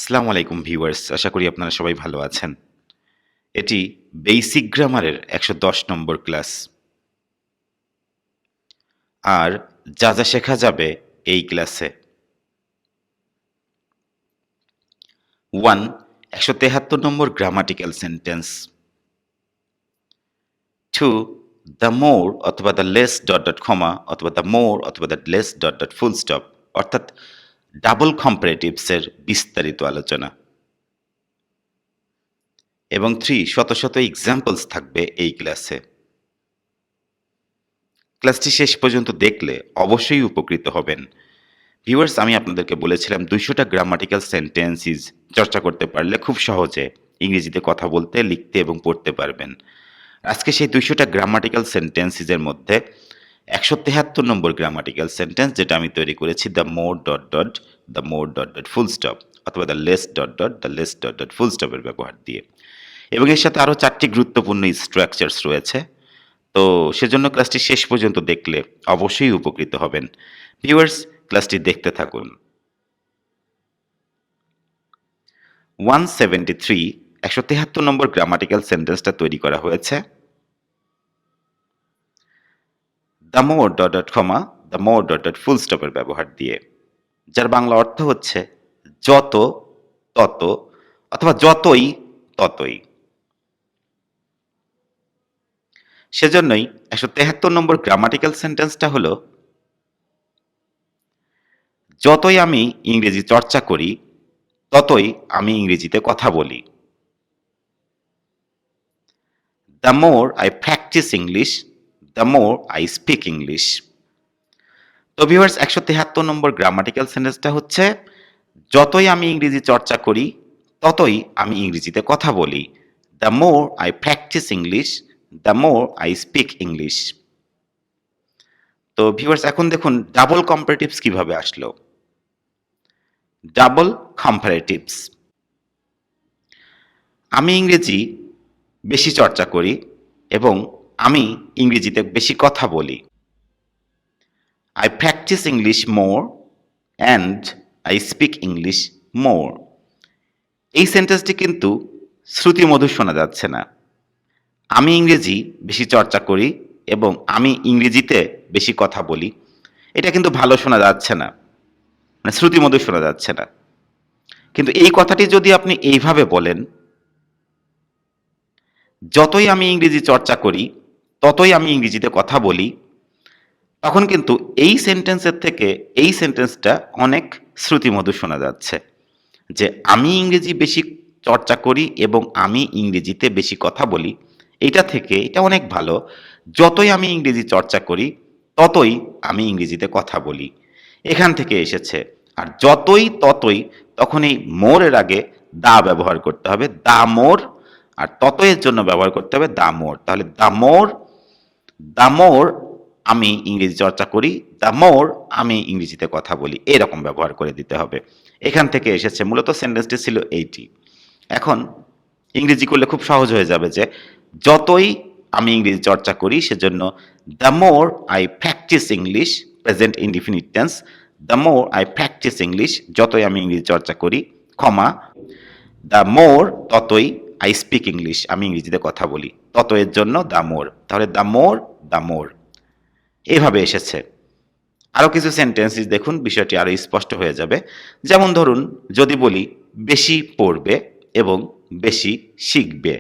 আসসালামু আলাইকুম ভিউয়ার্স, আশা করি আপনারা সবাই ভালো আছেন। এটি বেসিক গ্রামারের ১১০ নম্বর ক্লাস। আর যা যা শেখা যাবে এই ক্লাসে। 1 ১৭৩ নম্বর গ্রামাটিক্যাল সেন্টেন্স। 2 দ্য মোর অথবা দ্য লেস ডট ডট কমা অথবা দ্য মোর অথবা the less dot dot full stop, অর্থাৎ ডাবল কম্পারেটিভসের বিস্তারিত আলোচনা। এবং 3 শত শত এক্সাম্পলস থাকবে এই ক্লাসে। ক্লাসটি শেষ পর্যন্ত দেখলে অবশ্যই উপকৃত হবেন। ভিউয়ার্স, আমি আপনাদেরকে বলেছিলাম ২০০টা গ্রামাটিক্যাল সেন্টেন্সেস চর্চা করতে পারলে খুব সহজে ইংরেজিতে কথা বলতে, লিখতে এবং পড়তে পারবেন। আজকে সেই ২০০টা গ্রামাটিক্যাল সেন্টেন্সেসের মধ্যে ১৭৩ নম্বর গ্রামাটিক্যাল সেন্টেন্স, যেটা আমি তৈরি করেছি the more dot dot the more dot dot full stop অথবা the less dot dot the less dot dot full স্টপের ব্যবহার দিয়ে। এবং এর সাথে আরও ৪টি গুরুত্বপূর্ণ স্ট্রাকচারস রয়েছে। তো সেজন্য ক্লাসটি শেষ পর্যন্ত দেখলে অবশ্যই উপকৃত হবেন। ভিউয়ার্স, ক্লাসটি দেখতে থাকুন। ১৭৩ নম্বর গ্রামাটিক্যাল সেন্টেন্সটা তৈরি করা হয়েছে the more dot dot comma the more dot dot full স্টপের ব্যবহার দিয়ে, যার বাংলা অর্থ হচ্ছে যত তত অথবা যতই ততই। সেজন্যই ১৭৩ নম্বর গ্রামাটিক্যাল সেন্টেন্সটা হলো যতই আমি ইংরেজি চর্চা করি ততই আমি ইংরেজিতে কথা বলি। The more I practice English the more I speak English. তো ভিউয়ার্স, ১৭৩ নম্বর গ্রামাটিক্যাল সেন্টেন্সটা হচ্ছে যতই আমি ইংরেজি চর্চা করি ততই আমি ইংরেজিতে কথা বলি। The more I practice English the more I speak English. তো ভিউয়ার্স, এখন দেখুন ডাবল কম্পারেটিভস কিভাবে আসলো। ডাবল কম্পারেটিভস, আমি ইংরেজি বেশি চর্চা করি এবং আমি ইংরেজিতে বেশি কথা বলি। I practice English more and I speak English more. এই সেন্টেন্সটি কিন্তু শ্রুতিমধুর শোনা যাচ্ছে না। আমি ইংরেজি বেশি চর্চা করি এবং আমি ইংরেজিতে বেশি কথা বলি, এটা কিন্তু ভালো শোনা যাচ্ছে না, মানে শ্রুতিমধুর শোনা যাচ্ছে না। কিন্তু এই কথাটি যদি আপনি এইভাবে বলেন, যতই আমি ইংরেজি চর্চা করি ততই আমি ইংরেজিতে কথা বলি, তখন কিন্তু এই সেন্টেন্সের থেকে এই সেন্টেন্সটা অনেক শ্রুতিমধুর শোনা যাচ্ছে। যে আমি ইংরেজি বেশি চর্চা করি এবং আমি ইংরেজিতে বেশি কথা বলি, এটা থেকে এটা অনেক ভালো যতই আমি ইংরেজি চর্চা করি ততই আমি ইংরেজিতে কথা বলি, এখান থেকে এসেছে। আর যতই ততই, তখন এই মোরের আগে দা ব্যবহার করতে হবে, দা মোর, আর ততয়ের জন্য ব্যবহার করতে হবে দা মোর। তাহলে দা মোর আমি ইংরেজি চর্চা করি, দ্য মোর আমি ইংরেজিতে কথা বলি, এরকম ব্যবহার করে দিতে হবে। এখান থেকে এসেছে, মূলত সেন্টেন্সটি ছিল এইটি। এখন ইংরেজি করলে খুব সহজ হয়ে যাবে যে যতই আমি ইংরেজি চর্চা করি, সেজন্য the more I practice English, present indefinite tense, the more I practice English, যতই আমি ইংরেজি চর্চা করি, কমা দ্য মোর ততই আই স্পিক ইংলিশ, আমি ইংরেজিতে কথা বলি, তত এর জন্য দ্য মোর। তাহলে দ্য মোর এভাবে এসেছে। আরও কিছু সেন্টেন্সেস দেখুন, বিষয়টি আরও স্পষ্ট হয়ে যাবে। যেমন ধরুন, যদি বলি বেশি পড়বে এবং বেশি শিখবে,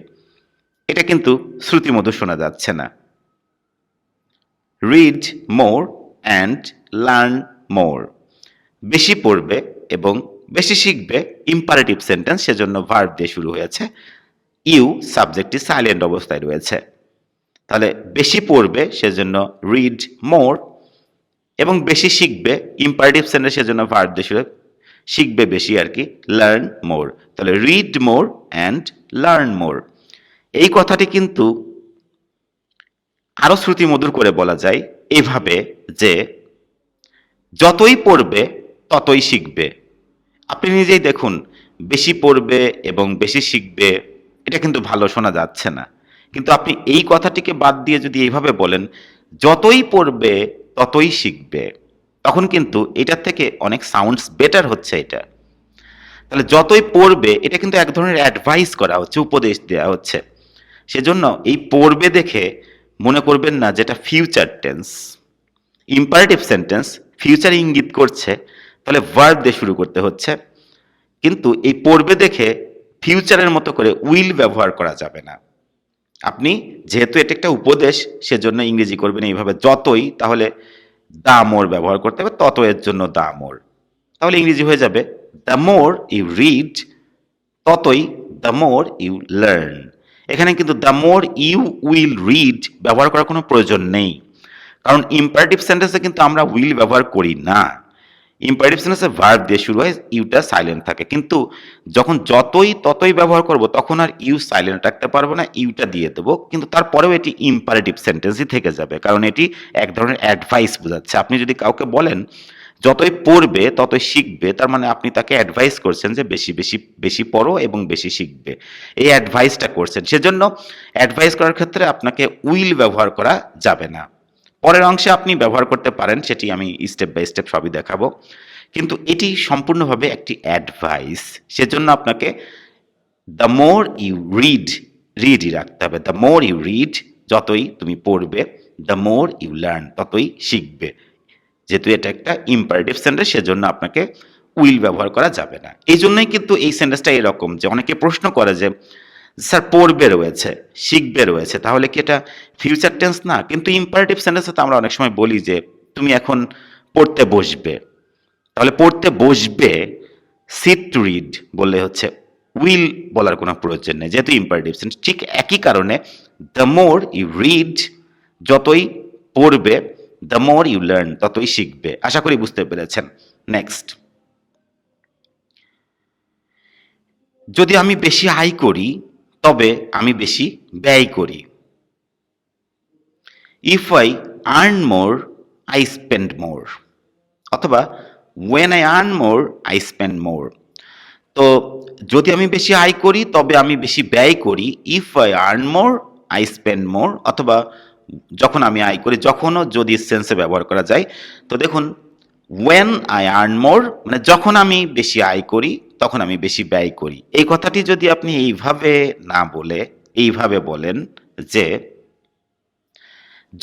এটা কিন্তু শ্রুতিমধুর শোনা যাচ্ছে না। Read more and learn more, বেশি পড়বে এবং বেশি শিখবে ইম্পারেটিভ সেন্টেন্স, সেজন্য ভার্ব দিয়ে শুরু হয়েছে, ইউ সাবজেক্টটি সাইলেন্ট অবস্থায় রয়েছে। তাহলে বেশি পড়বে সেজন্য রিড মোর, এবং বেশি শিখবে ইম্পারেটিভ সেন্টেন্স, সেজন্য ভার্ব দিয়ে শুরু, শিখবে বেশি আর কি, লার্ন মোর। তাহলে read more and learn more. এই কথাটি কিন্তু আরো শ্রুতিমধুর করে বলা যায় এভাবে যে যতই পড়বে ততই শিখবে। আপনি নিজেই দেখুন, বেশি পড়বে এবং বেশি শিখবে, এটা কিন্তু ভালো শোনা যাচ্ছে না। কিন্তু আপনি এই কথাটিকে বাদ দিয়ে যদি এইভাবে বলেন যতই পড়বে ততই শিখবে, তখন কিন্তু এটার থেকে অনেক সাউন্ডস বেটার হচ্ছে এটা। তাহলে যতই পড়বে এটা কিন্তু এক ধরনের অ্যাডভাইস করা হচ্ছে, উপদেশ দেওয়া হচ্ছে। সেজন্য এই পড়বে দেখে মনে করবেন না যেটা future tense. Imperative sentence future ইঙ্গিত করছে, তাহলে ভার্ব দিয়ে শুরু করতে হচ্ছে। কিন্তু এই পড়বে দেখে ফিউচারের মতো করে উইল ব্যবহার করা যাবে না। আপনি যেহেতু এটা একটা উপদেশ, সেজন্য ইংরেজি করবেন এইভাবে যতই, তাহলে দা মোর ব্যবহার করতে হবে, তত এর জন্য দা মোর। তাহলে ইংরেজি হয়ে যাবে দ্য মোর ইউ রিড, ততই দ্য মোর ইউ লার্ন। এখানে কিন্তু the more you will read ব্যবহার করার কোনো প্রয়োজন নেই, কারণ ইম্পারেটিভ সেন্টেন্সে কিন্তু আমরা উইল ব্যবহার করি না। ইম্পারেটিভ সেন্টেন্সে ভার্ব দিয়ে শুরু হয়, ইউটা সাইলেন্ট থাকে। কিন্তু যখন যতই ততই ব্যবহার করব তখন আর ইউ সাইলেন্ট রাখতে পারবো না, ইউটা দিয়ে দেবো। কিন্তু তারপরেও এটি ইম্পারেটিভ সেন্টেন্সই থেকে যাবে, কারণ এটি এক ধরনের অ্যাডভাইস বোঝাচ্ছে। আপনি যদি কাউকে বলেন যতই পড়বে ততই শিখবে, তার মানে আপনি তাকে অ্যাডভাইস করছেন যে বেশি বেশি বেশি পড়ো এবং বেশি শিখবে, এই অ্যাডভাইসটা করছেন। সেজন্য অ্যাডভাইস করার ক্ষেত্রে আপনাকে উইল ব্যবহার করা যাবে না। পরের অংশে আপনি ব্যবহার করতে পারেন, সেটি আমি স্টেপ বাই স্টেপ সবই দেখাবো। কিন্তু এটি সম্পূর্ণভাবে একটি অ্যাডভাইস, সেজন্য আপনাকে দ্য মোর ইউ রিড, রিডই রাখতে হবে। দ্য মোর ইউ রিড, যতই তুমি পড়বে, দ্য মোর ইউ লার্ন, ততই শিখবে। যেহেতু এটা একটা ইম্পারেটিভ সেন্টেন্স, সেজন্য আপনাকে উইল ব্যবহার করা যাবে না। এই জন্যই কিন্তু এই সেন্টেন্সটা এরকম যে অনেকে প্রশ্ন করে যে স্যার পড়বে রয়েছে, শিখবে রয়েছে, তাহলে কি এটা ফিউচার টেন্স না? কিন্তু ইম্পারেটিভ সেন্টেন্সে তো আমরা অনেক সময় বলি যে তুমি এখন পড়তে বসবে, তাহলে পড়তে বসবে সিট টু রিড বললে হচ্ছে, উইল বলার কোনো প্রয়োজন নেই যেহেতু ইম্পারেটিভ সেন্টেন্স। ঠিক একই কারণে দ্য মোর ইউ রিড, যতই পড়বে, দ্য মোর ইউ লার্ন, ততই শিখবে। আশা করি বুঝতে পেরেছেন। নেক্সট, যদি আমি বেশি আয় করি তবে আমি বেশি ব্যয় করি। If I earn more I spend more, অথবা when I earn more I spend more. তো যদি আমি বেশি আয় করি তবে আমি বেশি ব্যয় করি। If I earn more I spend more, অথবা যখন আমি আয় করি, যখনও যদি সেন্সে ব্যবহার করা যায়। তো দেখুন, ওয়েন আই আর্ন মোর মানে যখন আমি বেশি আয় করি তখন আমি বেশি ব্যয় করি। এই কথাটি যদি আপনি এইভাবে না বলে এইভাবে বলেন যে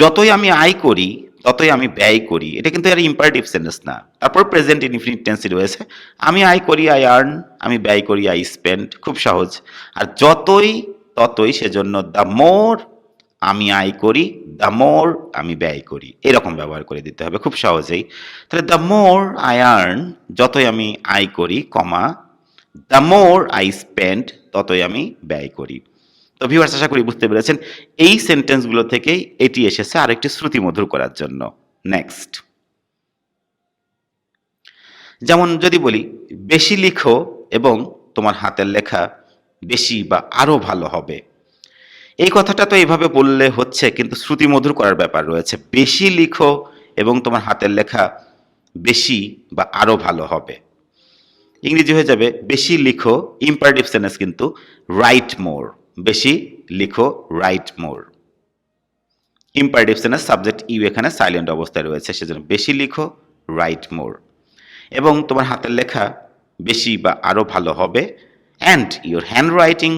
যতই আমি আয় করি ততই আমি ব্যয় করি, এটা কিন্তু আর ইম্পারেটিভ সেন্টেন্স না। তারপর প্রেজেন্ট ইনফিনিট টেন্সই রয়েছে। আমি আয় করি আই আর্ন, আমি ব্যয় করি আই স্পেন্ড, খুব সহজ। আর যতই ততই, সেজন্য দ্য মোর আমি আয় করি, দ্য মোর আমি ব্যয় করি, এরকম ব্যবহার করে দিতে হবে খুব সহজেই। তাহলে দ্য মোর আই আর্ন, যতই আমি আয় করি, কমা দ্য মোর আই স্পেন্ড, ততই আমি ব্যয় করি। তো ভিউয়ার্স, আশা করি বুঝতে পেরেছেন। এই সেন্টেন্সগুলো থেকেই এটি এসেছে আরেকটি শ্রুতিমধুর করার জন্য। নেক্সট, যেমন যদি বলি বেশি লিখো এবং তোমার হাতের লেখা বেশি বা আরো ভালো হবে। এই কথাটা তো এইভাবে বললে হচ্ছে, কিন্তু শ্রুতিমধুর করার ব্যাপার রয়েছে। বেশি লিখো এবং তোমার হাতের লেখা বেশি বা আরো ভালো হবে। ইংরেজি হয়ে যাবে বেশি লিখো, ইম্পারেটিভ সেন্টেন্স কিন্তু রাইট মোর। বেশি লিখো, write more. Imperative sentence subject you এখানে সাইলেন্ট অবস্থায় রয়েছে, সেজন্য বেশি লিখো, রাইট মোর। এবং তোমার হাতের লেখা বেশি বা আরো ভালো হবে। And your handwriting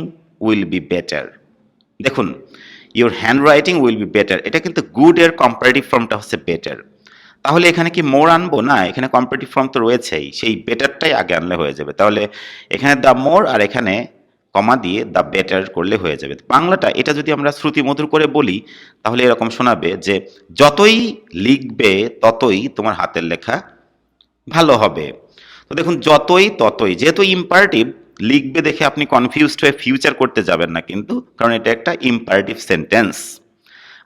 will be better. দেখুন, your handwriting will be better, এটা কিন্তু গুড এর কম্পারেটিভ ফর্মটা হচ্ছে বেটার। তাহলে এখানে কি মোর আনবো? না, এখানে কম্পারেটিভ ফর্ম তো রয়েছেই, সেই বেটারটাই আগে আনলে হয়ে যাবে। তাহলে এখানে দ্য মোর আর এখানে কমা দিয়ে দ্য বেটার করলে হয়ে যাবে। বাংলাটা এটা যদি আমরা শ্রুতিমধুর করে বলি তাহলে এরকম শোনাবে যে যতই লিখবে ততই তোমার হাতের লেখা ভালো হবে। তো দেখুন, যতই ততই যেহেতু ইম্পারেটিভ, লিখবে দেখে আপনি কনফিউজড হয়ে ফিউচার করতে যাবেন না কিন্তু, কারণ এটা একটা ইম্পারেটিভ সেন্টেন্স।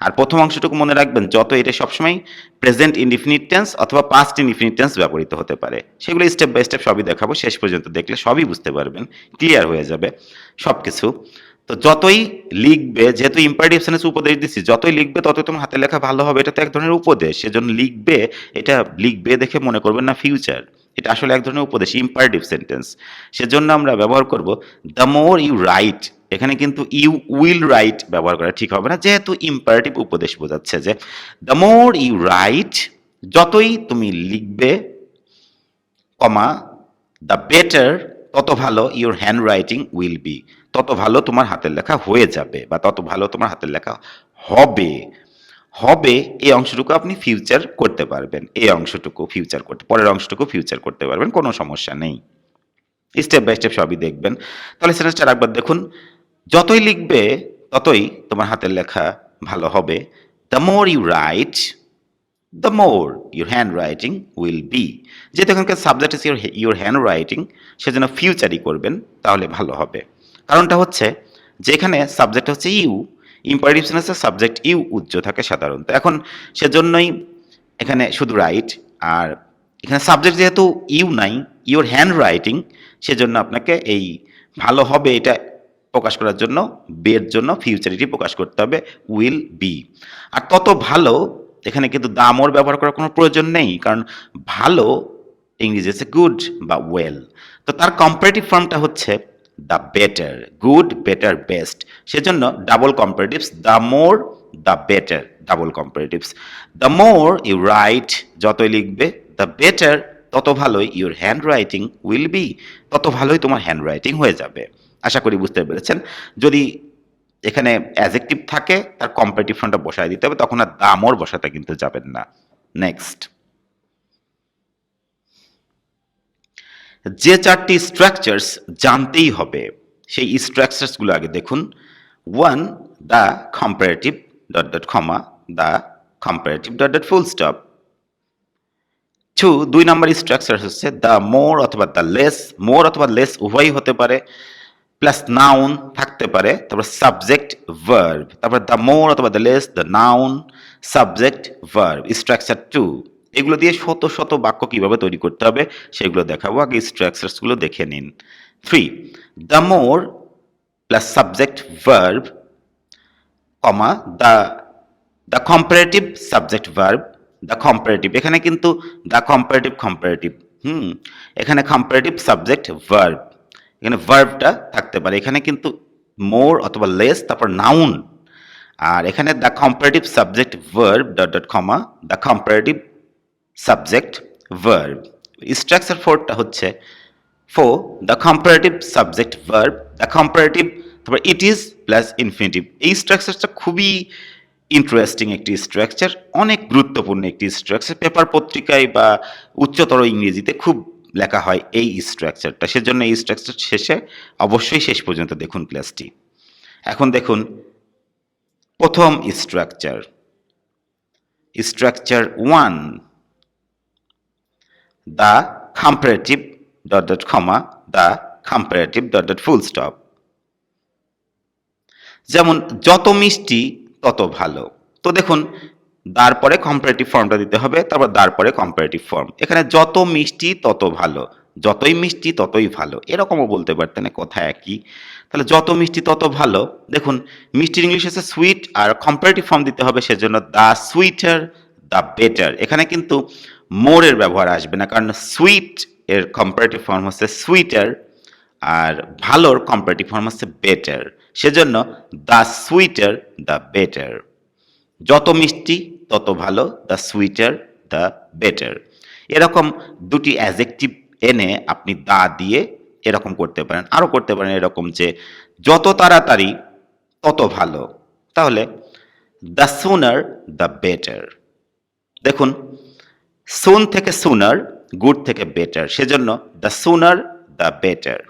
আর প্রথম অংশটুকু মনে রাখবেন, যত, এটা সবসময় প্রেজেন্ট ইনডিফিনিট টেন্স অথবা পাস্ট ইনডিফিনিট টেন্স ব্যবহৃত হতে পারে। সেগুলো স্টেপ বাই স্টেপ সবই দেখাবো, শেষ পর্যন্ত দেখলে সবই বুঝতে পারবেন, ক্লিয়ার হয়ে যাবে সব কিছু। তো যতই লিখবে, যেহেতু ইম্পারেটিভ সেন্টেন্স উপদেশ দিচ্ছি, যতই লিখবে ততই তোমার হাতের লেখা ভালো হবে, এটা তো এক ধরনের উপদেশ। সেজন্য লিখবে, এটা লিখবে দেখে মনে করবেন না ফিউচার, এটা আসলে এক ধরনের উপদেশ, ইম্পারেটিভ সেন্টেন্স। সেজন্য আমরা ব্যবহার করব দ্য মোর ইউ রাইট। এখানে কিন্তু ইউ উইল রাইট ব্যবহার করা ঠিক হবে না, যেহেতু ইম্পারেটিভ উপদেশ বোঝাচ্ছে যে দ্য মোর ইউ রাইট, যতই তুমি লিখবে, কমা দ্য বেটার, তত ভালো your handwriting will be, তত ভালো তোমার হাতের লেখা হয়ে যাবে বা তত ভালো তোমার হাতের লেখা হবে। হবে এই অংশটুকু আপনি ফিউচার করতে পারবেন, এই অংশটুকু ফিউচার করতে, পরের অংশটুকু ফিউচার করতে পারবেন, কোনো সমস্যা নেই। স্টেপ বাই স্টেপ সবই দেখবেন। তাহলে সেন্টেন্সটা আরেকবার দেখুন, যতই লিখবে ততই তোমার হাতের লেখা ভালো হবে। The more you write, the more your handwriting will be. যেহেতু এখানকার subject is your handwriting, সেজন্য ফিউচারই করবেন, তাহলে ভালো হবে। কারণটা হচ্ছে যে এখানে সাবজেক্ট হচ্ছে ইউ, ইম্পারেটিভ সেন্টেন্সে সাবজেক্ট ইউ উজ্জ্ব থাকে সাধারণত। এখন সেজন্যই এখানে শুধু রাইট, আর এখানে সাবজেক্ট যেহেতু ইউ নাই, ইউর হ্যান্ড রাইটিং, সেজন্য আপনাকে এই ভালো হবে এটা প্রকাশ করার জন্য বের জন্য ফিউচারিটি প্রকাশ করতে হবে, উইল বি। আর তত ভালো, এখানে কিন্তু দামর ব্যবহার করার কোনো প্রয়োজন নেই, কারণ ভালো ইংরেজি হচ্ছে গুড বা ওয়েল। তো তার কম্পারেটিভ ফর্মটা হচ্ছে the better, good, better, best. সেজন্য double comparatives, the more, the better, double comparatives. The more you write, যতই লিখবে, দ্য বেটার, তত ভালোই your handwriting will be, তত ভালোই তোমার হ্যান্ড রাইটিং হয়ে যাবে। আশা করি বুঝতে পেরেছেন। যদি এখানে অ্যাজেক্টিভ থাকে তার কম্পারেটিভ ফর্মটা বসায় দিতে হবে, তখন আর দা মোর বসাতে কিন্তু যাবেন না। নেক্সট, যে চারটি স্ট্রাকচারস জানতেই হবে সেই স্ট্রাকচারসগুলো আগে দেখুন। One, the comparative dot dot comma, the comparative dot dot full stop. দুই নাম্বার স্ট্রাকচার হচ্ছে দ্য মোর অথবা দ্য লেস, মোর অথবা লেস উভয়ই হতে পারে, প্লাস নাউন থাকতে পারে, তারপর সাবজেক্ট ভার্ব, তারপর দ্য মোর অথবা the less, the noun, subject verb, structure 2। এগুলো দিয়ে শত শত বাক্য কিভাবে তৈরি করতে হবে সেগুলো দেখাবো, আগে স্ট্রাকচারসগুলো দেখে নিন। 3, the more plus subject verb, comma the comparative subject verb, the comparative, এখানে কিন্তু দ্য কম্পারেটিভ কম্পারেটিভ, এখানে কম্পারেটিভ সাবজেক্ট ভার্ব, এখানে ভার্বটা থাকতে পারে, এখানে কিন্তু মোর অথবা লেস, তারপর নাউন, আর এখানে the comparative subject verb dot dot comma the comparative subject verb. Structure 4টা হচ্ছে the comparative subject verb, the comparative, তারপর ইট ইজ প্লাস ইনফিনিটিভ। এই স্ট্রাকচারটা খুবই ইন্টারেস্টিং একটি স্ট্রাকচার, অনেক গুরুত্বপূর্ণ একটি স্ট্রাকচার, পেপার পত্রিকায় বা উচ্চতর ইংরেজিতে খুব লেখা হয় এই স্ট্রাকচারটা, সেজন্য এই স্ট্রাকচার শেষে অবশ্যই শেষ পর্যন্ত দেখুন ক্লাসটি। এখন দেখুন প্রথম structure, structure 1, the comparative dot dot comma the comparative dot dot full stop. যেমন যত মিষ্টি তত ভালো, তো দেখুন দার পরে কম্পারেটিভ ফর্মটা দিতে হবে, তারপর দার পরে কম্পারেটিভ ফর্ম। এখানে যত মিষ্টি তত ভালো, যতই মিষ্টি ততই ভালো, এরকমও বলতে পারতেন, কথা একই। তাহলে যত মিষ্টি তত ভালো, দেখুন মিষ্টির ইংলিশ হচ্ছে সুইট, আর কম্পারেটিভ ফর্ম দিতে হবে, সেজন্য দ্য সুইটার, দ্য বেটার। এখানে কিন্তু মোরের ব্যবহার আসবে না, কারণ সুইট এর কম্পারেটিভ ফর্ম হচ্ছে সুইটার, আর ভালোর কম্পারেটিভ ফর্ম হচ্ছে বেটার, সেজন্য দ্য সুইটার, দ্য বেটার। যত মিষ্টি তত ভালো, দ্য সুইটার, দ্য বেটার। এরকম দুটি অ্যাজেক্টিভ এনে আপনি দা দিয়ে এরকম করতে পারেন, আরও করতে পারেন এরকম যে যত তাড়াতাড়ি তত ভালো, তাহলে দ্য সুনার দ্য বেটার। দেখুন সুন থেকে সুনার, গুড থেকে বেটার, সেজন্য দ্য সুনার দ্য বেটার।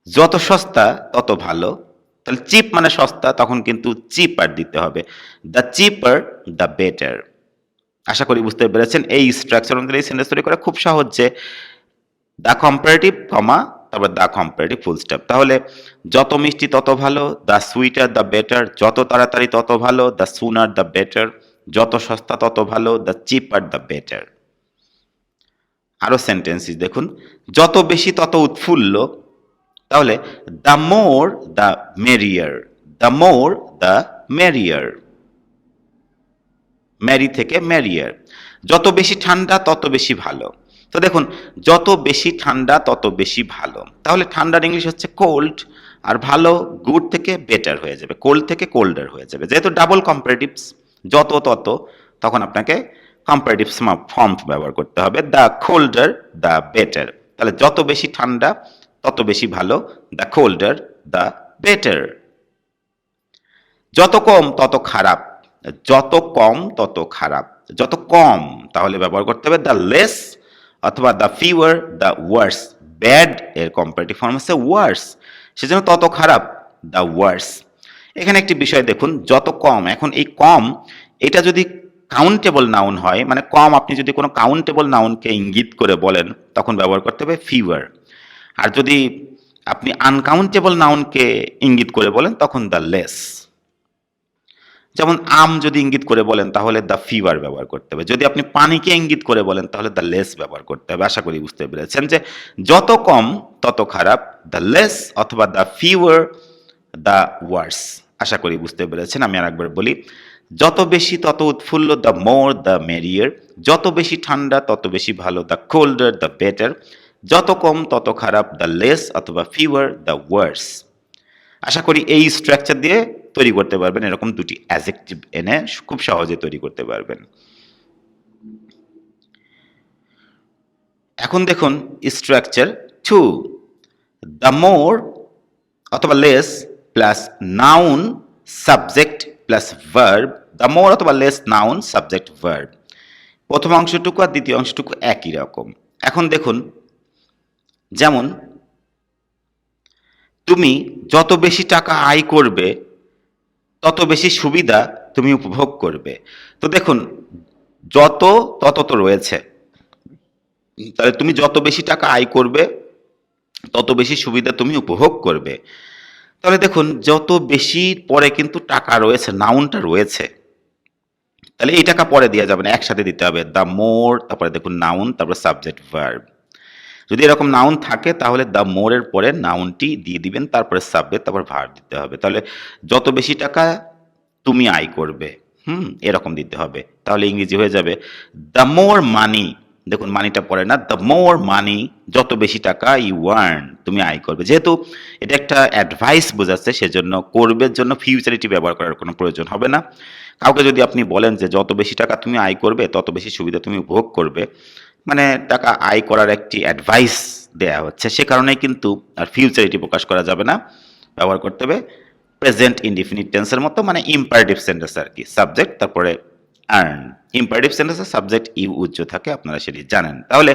যত সস্তা তত ভালো, তাহলে চিপ মানে সস্তা, তখন কিন্তু চিপার দিতে হবে, দ্য চিপার দ্য বেটার। আশা করি বুঝতে পেরেছেন। এই স্ট্রাকচার অনুযায়ী সেন্টেন্স তৈরি করা খুব সহজ, যে দ্য কম্পারেটিভ কমা তারপর দ্য কম্পারেটিভ ফুল স্টপ। তাহলে যত মিষ্টি তত ভালো, দ্য সুইটার দ্য বেটার, যত তাড়াতাড়ি তত ভালো, দ্য সুনার দ্য বেটার, যত সস্তা তত ভালো, দ্য চিপার দ্য বেটার। আরো সেন্টেন্সেস দেখুন, যত বেশি তত উৎফুল্ল, তাহলে the more the merrier, the more the merrier, merry থেকে ম্যারিয়ার। যত বেশি ঠান্ডা তত বেশি ভালো, তো দেখুন যত বেশি ঠান্ডা তত বেশি ভালো, তাহলে ঠান্ডার ইংলিশ হচ্ছে কোল্ড, আর ভালো গুড থেকে বেটার হয়ে যাবে, কোল্ড থেকে কোল্ডার হয়ে যাবে। যেহেতু ডাবল কম্পারেটিভস, যত তত, তখন আপনাকে কম্পারেটিভ ফর্ম ব্যবহার করতে হবে, দ্য কোল্ডার দ্য বেটার। তাহলে যত বেশি ঠান্ডা তত বেশি ভালো, দ্য কোল্ডার দ্য বেটার। যত কম তত খারাপ, যত কম তত খারাপ, যত কম তাহলে ব্যবহার করতে হবে দ্য লেস অথবা the fewer the worse. Bad এর কম্পারেটিভ ফর্ম হচ্ছে ওয়ার্স, সেজন্য তত খারাপ দ্য ওয়ার্স। এখানে একটি বিষয় দেখুন, যত কম, এখন এই কম এটা যদি কাউন্টেবল নাউন হয়, মানে কম আপনি যদি কোনো কাউন্টেবল নাউনকে ইঙ্গিত করে বলেন তখন ব্যবহার করতে হবে ফিওয়ার। আর যদি আপনি আনকাউন্টেবল নাউনকে ইঙ্গিত করে বলেন তখন দ্য লেস। যেমন আম যদি ইঙ্গিত করে বলেন তাহলে দ্য ফিভার ব্যবহার করতে হবে, যদি আপনি পানিকে ইঙ্গিত করে বলেন তাহলে দ্য লেস ব্যবহার করতে হবে। আশা করি বুঝতে পেরেছেন যে যত কম তত খারাপ, দ্য লেস অথবা দ্য ফিওয়ার দ্য ওয়ার্স। আশা করি বুঝতে পেরেছেন। আমি আর একবার বলি, যত বেশি তত উৎফুল্ল, দ্য মোর দ্য মেরিয়ার। যত বেশি ঠান্ডা তত বেশি ভালো, দ্য কোল্ডার দ্য বেটার। যত কম তত খারাপ, দ্য লেস অথবা ফিওয়ার দ্য ওয়ার্স। আশা করি এই স্ট্রাকচার দিয়ে তৈরি করতে পারবেন, এরকম দুটি অ্যাডজেক্টিভ এনে খুব সহজে তৈরি করতে পারবেন। এখন দেখুন স্ট্রাকচার 2, দ্য মোর অথবা less plus noun subject plus verb. The more অথবা লেস নাউন সাবজেক্ট ভার্ব। প্রথম অংশটুকু আর দ্বিতীয় অংশটুকু একই রকম। এখন দেখুন, যেমন তুমি যত বেশি টাকা আয় করবে তত বেশি সুবিধা তুমি উপভোগ করবে। তো দেখুন, যত তত তো রয়েছে, তাহলে তুমি যত বেশি টাকা আয় করবে তত বেশি সুবিধা তুমি উপভোগ করবে। তাহলে দেখুন, যত বেশি পরে কিন্তু টাকা রয়েছে, নাউনটা রয়েছে, তাহলে এই টাকা পরে দেওয়া যাবে না, একসাথে দিতে হবে দ্য মোর, তারপরে দেখুন নাউন, তারপরে সাবজেক্ট ভার্ব। যদি এরকম নাউন থাকে তাহলে দ্য মোরের পরে নাউনটি দিয়ে দিবেন, তারপরে সাবজেক্ট, তারপর ভার্ব দিতে হবে। তাহলে যত বেশি টাকা তুমি আয় করবে, এরকম দিতে হবে। তাহলে ইংরেজি হয়ে যাবে দ্য মোর মানি। দেখুন মানিটা পড়ে না, দ্য মোর মানি, যত বেশি টাকা ইউ আর্ন, তুমি আয় করবে। যেহেতু এটা একটা অ্যাডভাইস বোঝাচ্ছে, সেজন্য করবের জন্য ফিউচারিটি ব্যবহার করার কোনো প্রয়োজন হবে না। কাউকে যদি আপনি বলেন যে যত বেশি টাকা তুমি আয় করবে তত বেশি সুবিধা তুমি উপভোগ করবে, মানে টাকা আয় করার একটি অ্যাডভাইস দেয়া হচ্ছে, সে কারণেই কিন্তু আর ফিউচারিটি প্রকাশ করা যাবে না, ব্যবহার করতে হবে প্রেজেন্ট ইনডিফিনিট টেন্সের মতো, মানে ইম্পারেটিভ সেন্টেন্স আর কি, সাবজেক্ট তারপরে আর্ন। ইম্পারেটিভ সেন্টেন্সের সাবজেক্ট ইউ উজ্জ থাকে, আপনারা সেটি জানেন। তাহলে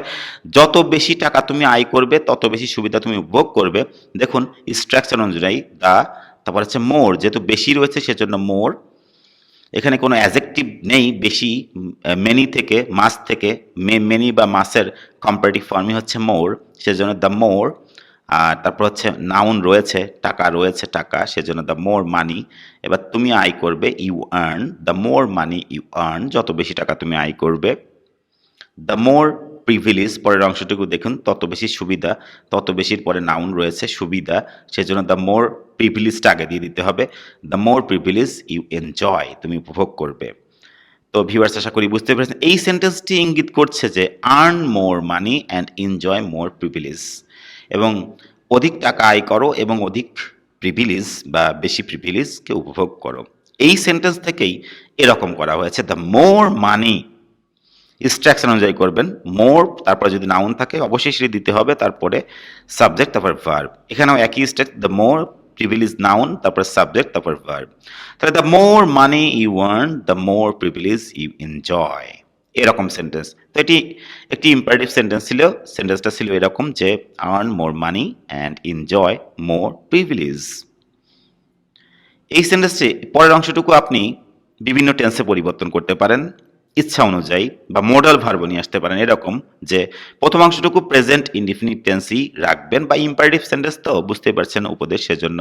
যত বেশি টাকা তুমি আয় করবে তত বেশি সুবিধা তুমি উপভোগ করবে। দেখুন স্ট্রাকচার অনুযায়ী দা, তারপর হচ্ছে মোর, যেহেতু বেশি রয়েছে সেজন্য মোর। এখানে কোনো অ্যাজেক্টিভ নেই বেশি, মেনি থেকে, মাস থেকে, মেনি বা মাসের কম্পারেটিভ ফর্মই হচ্ছে মোর, সেজন্য দ্য মোর। আর তারপর হচ্ছে নাউন রয়েছে, টাকা রয়েছে, টাকা, সেজন্য দ্য মোর মানি। এবার তুমি আয় করবে, you earn, the more money you earn, যত বেশি টাকা তুমি আয় করবে। দ্য মোর প্রিভিলেজ, পরের অংশটুকু দেখুন, তত বেশি সুবিধা, তত বেশির পরে নাউন রয়েছে সুবিধা, সেজন্য দ্য মোর প্রিভিলেজটা আগে দিয়ে দিতে হবে। The more privilege you enjoy, তুমি উপভোগ করবে। তো ভিউয়ার্স আশা করি বুঝতে পেরেছেন, এই সেন্টেন্সটি ইঙ্গিত করছে যে earn more money and enjoy more privilege, এবং অধিক টাকা আয় করো এবং অধিক প্রিভিলেজ বা বেশি প্রিভিলেজকে উপভোগ করো। এই সেন্টেন্স থেকেই এরকম করা হয়েছে, দ্য মোর মানি, স্ট্রাকচার অনুযায়ী করবেন, মোর, তারপরে যদি নাউন থাকে অবশ্যই সেটি দিতে হবে, তারপরে সাবজেক্ট, তারপর ভার্ব। এখানেও একই structure, the more privilege noun, তারপর সাবজেক্ট, তারপর ভার্ব। তাহলে the more money you earn, the more privilege you enjoy, এরকম সেন্টেন্স। তো এটি একটি ইম্পারেটিভ সেন্টেন্স ছিল, সেন্টেন্সটা ছিল এরকম যে earn more money and enjoy more privilege. এই সেন্টেন্সটি পরের অংশটুকু আপনি বিভিন্ন টেন্সে পরিবর্তন করতে পারেন ইচ্ছা অনুযায়ী, বা মডাল ভার্ব নিয়ে আসতে পারেন, এরকম যে প্রথম অংশটুকু প্রেজেন্ট ইনডিফিনিট টেন্সই রাখবেন, বা ইম্পারেটিভ সেন্টেন্স তো বুঝতে পারছেন উপদেশ, সেজন্য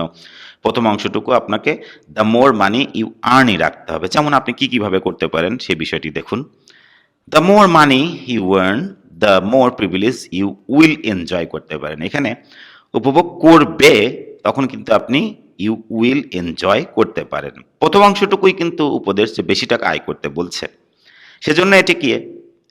প্রথম অংশটুকু আপনাকে দ্য মোর মানি ইউ আর্নই রাখতে হবে। যেমন আপনি কিভাবে করতে পারেন সেই বিষয়টি দেখুন। The more money you earn, the more privilege you will enjoy করতে পারেন। এখানে উপভোগ করবে, তখন কিন্তু আপনি ইউ উইল এনজয় করতে পারেন। প্রথম অংশটুকুই কিন্তু উপদেশ যে বেশি টাকা আয় করতে বলছে, সেজন্য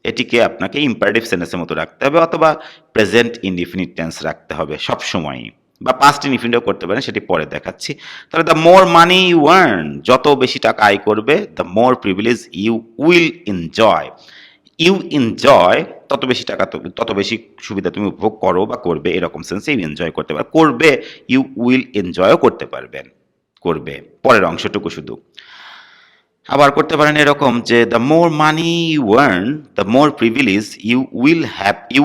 এটিকে আপনাকে ইম্পারেটিভ সেন্টেন্সের মতো রাখতে হবে, অথবা প্রেজেন্ট ইনডিফিনিট টেন্স রাখতে হবে সবসময়ই, বা পাস্ট ইনডিফিনিটও করতে পারেন, সেটি পরে দেখাচ্ছি। তাহলে the more money you earn, যত বেশি টাকা আয় করবে, the more privilege you will enjoy. You enjoy তত বেশি টাকা তত বেশি সুবিধা তুমি উপভোগ করো বা করবে, এরকম সেন্সে ইউ এনজয় করতে পারবে। করবে, ইউ উইল এনজয়ও করতে পারবেন, করবে পরের অংশটুকু শুধু। আবার করতে পারেন এরকম যে the more money you earn the more privilege you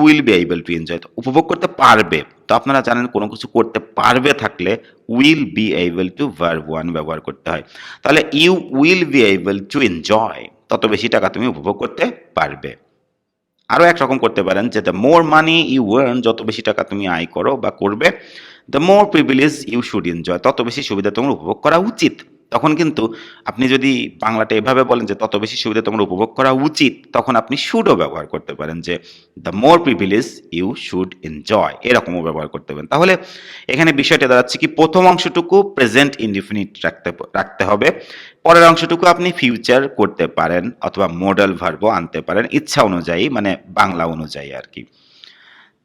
will be able to enjoy. উপভোগ করতে পারবে, তো আপনারা জানেন কোনো কিছু করতে পারবে থাকলে will be able to verb one ব্যবহার করতে হয়। তাহলে you will be able to enjoy, তত বেশি টাকা তুমি উপভোগ করতে পারবে। আরও একরকম করতে পারেন যে the more money you earn, যত বেশি টাকা তুমি আয় করো বা করবে, the more privilege you should enjoy, তত বেশি সুবিধা তোমার উপভোগ করা উচিত। তখন কিন্তু আপনি যদি বাংলাটা এভাবে বলেন যে তত বেশি সুবিধা তোমার উপভোগ করা উচিত, তখন আপনি শুডও ব্যবহার করতে পারেন যে the more privilege you should enjoy, এরকমও ব্যবহার করতে পারেন। তাহলে এখানে বিষয়টা দাঁড়াচ্ছে কি, প্রথম অংশটুকু প্রেজেন্ট ইনডিফিনিট রাখতে হবে, পরের অংশটুকু আপনি ফিউচার করতে পারেন অথবা মডেল ভার্বও আনতে পারেন ইচ্ছা অনুযায়ী, মানে বাংলা অনুযায়ী আর কি।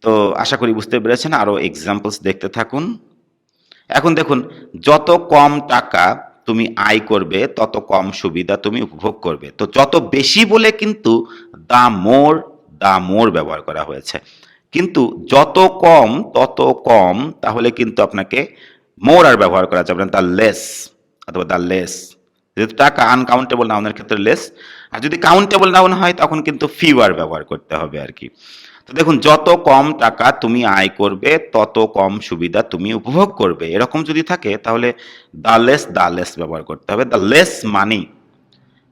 তো আশা করি বুঝতে পেরেছেন। আরও এক্সাম্পলস দেখতে থাকুন। এখন দেখুন, যত কম টাকা তুমি আয় করবে তত কম সুবিধা তুমি উপভোগ করবে। তো যত বেশি বলে কিন্তু দা মোর ব্যবহার করা হয়েছে, কিন্তু যত কম তত কম, তাহলে কিন্তু আপনাকে মোর আর ব্যবহার করা যাবে না, দ্য লেস অথবা দ্য লেস। যেহেতু টাকা আনকাউন্টেবল নাউনের ক্ষেত্রে লেস, আর যদি কাউন্টেবল নাউন হয় তখন কিন্তু ফিউয়ার ব্যবহার করতে হবে আর কি। তো দেখুন, যত কম টাকা তুমি আয় করবে তত কম সুবিধা তুমি উপভোগ করবে, এরকম যদি থাকে তাহলে দ্য লেস ব্যবহার করতে হবে। দ্য লেস মানি,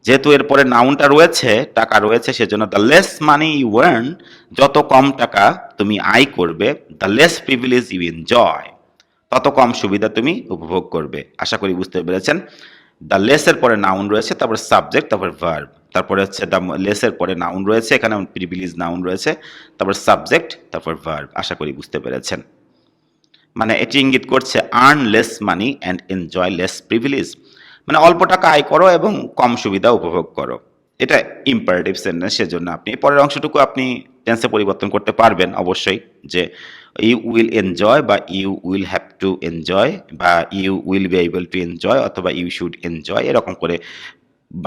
যেহেতু এরপরে নাউনটা রয়েছে, টাকা রয়েছে, সেজন্য the less money you earn, যত কম টাকা তুমি আয় করবে, the less privilege you enjoy, তত কম সুবিধা তুমি উপভোগ করবে। আশা করি বুঝতে পেরেছেন। দ্য লেসের পরে নাউন রয়েছে, তারপর সাবজেক্ট, তারপর ভার্ব, তারপরে হচ্ছে দ্য লেসের পরে নাউন রয়েছে, এখানে প্রিভিলেজ নাউন রয়েছে, তারপর সাবজেক্ট, তারপর ভার্ব। আশা করি বুঝতে পেরেছেন। মানে এটি ইঙ্গিত করছে earn less money and enjoy less privilege, মানে অল্প টাকা আয় করো এবং কম সুবিধা উপভোগ করো। এটা ইম্পারেটিভ সেন্টেন্স, সেজন্য আপনি পরের অংশটুকু আপনি টেন্সে পরিবর্তন করতে পারবেন অবশ্যই, যে ইউ উইল এনজয় বা you will have to enjoy বা you will be able to enjoy অথবা ইউ শুড এনজয়, এরকম করে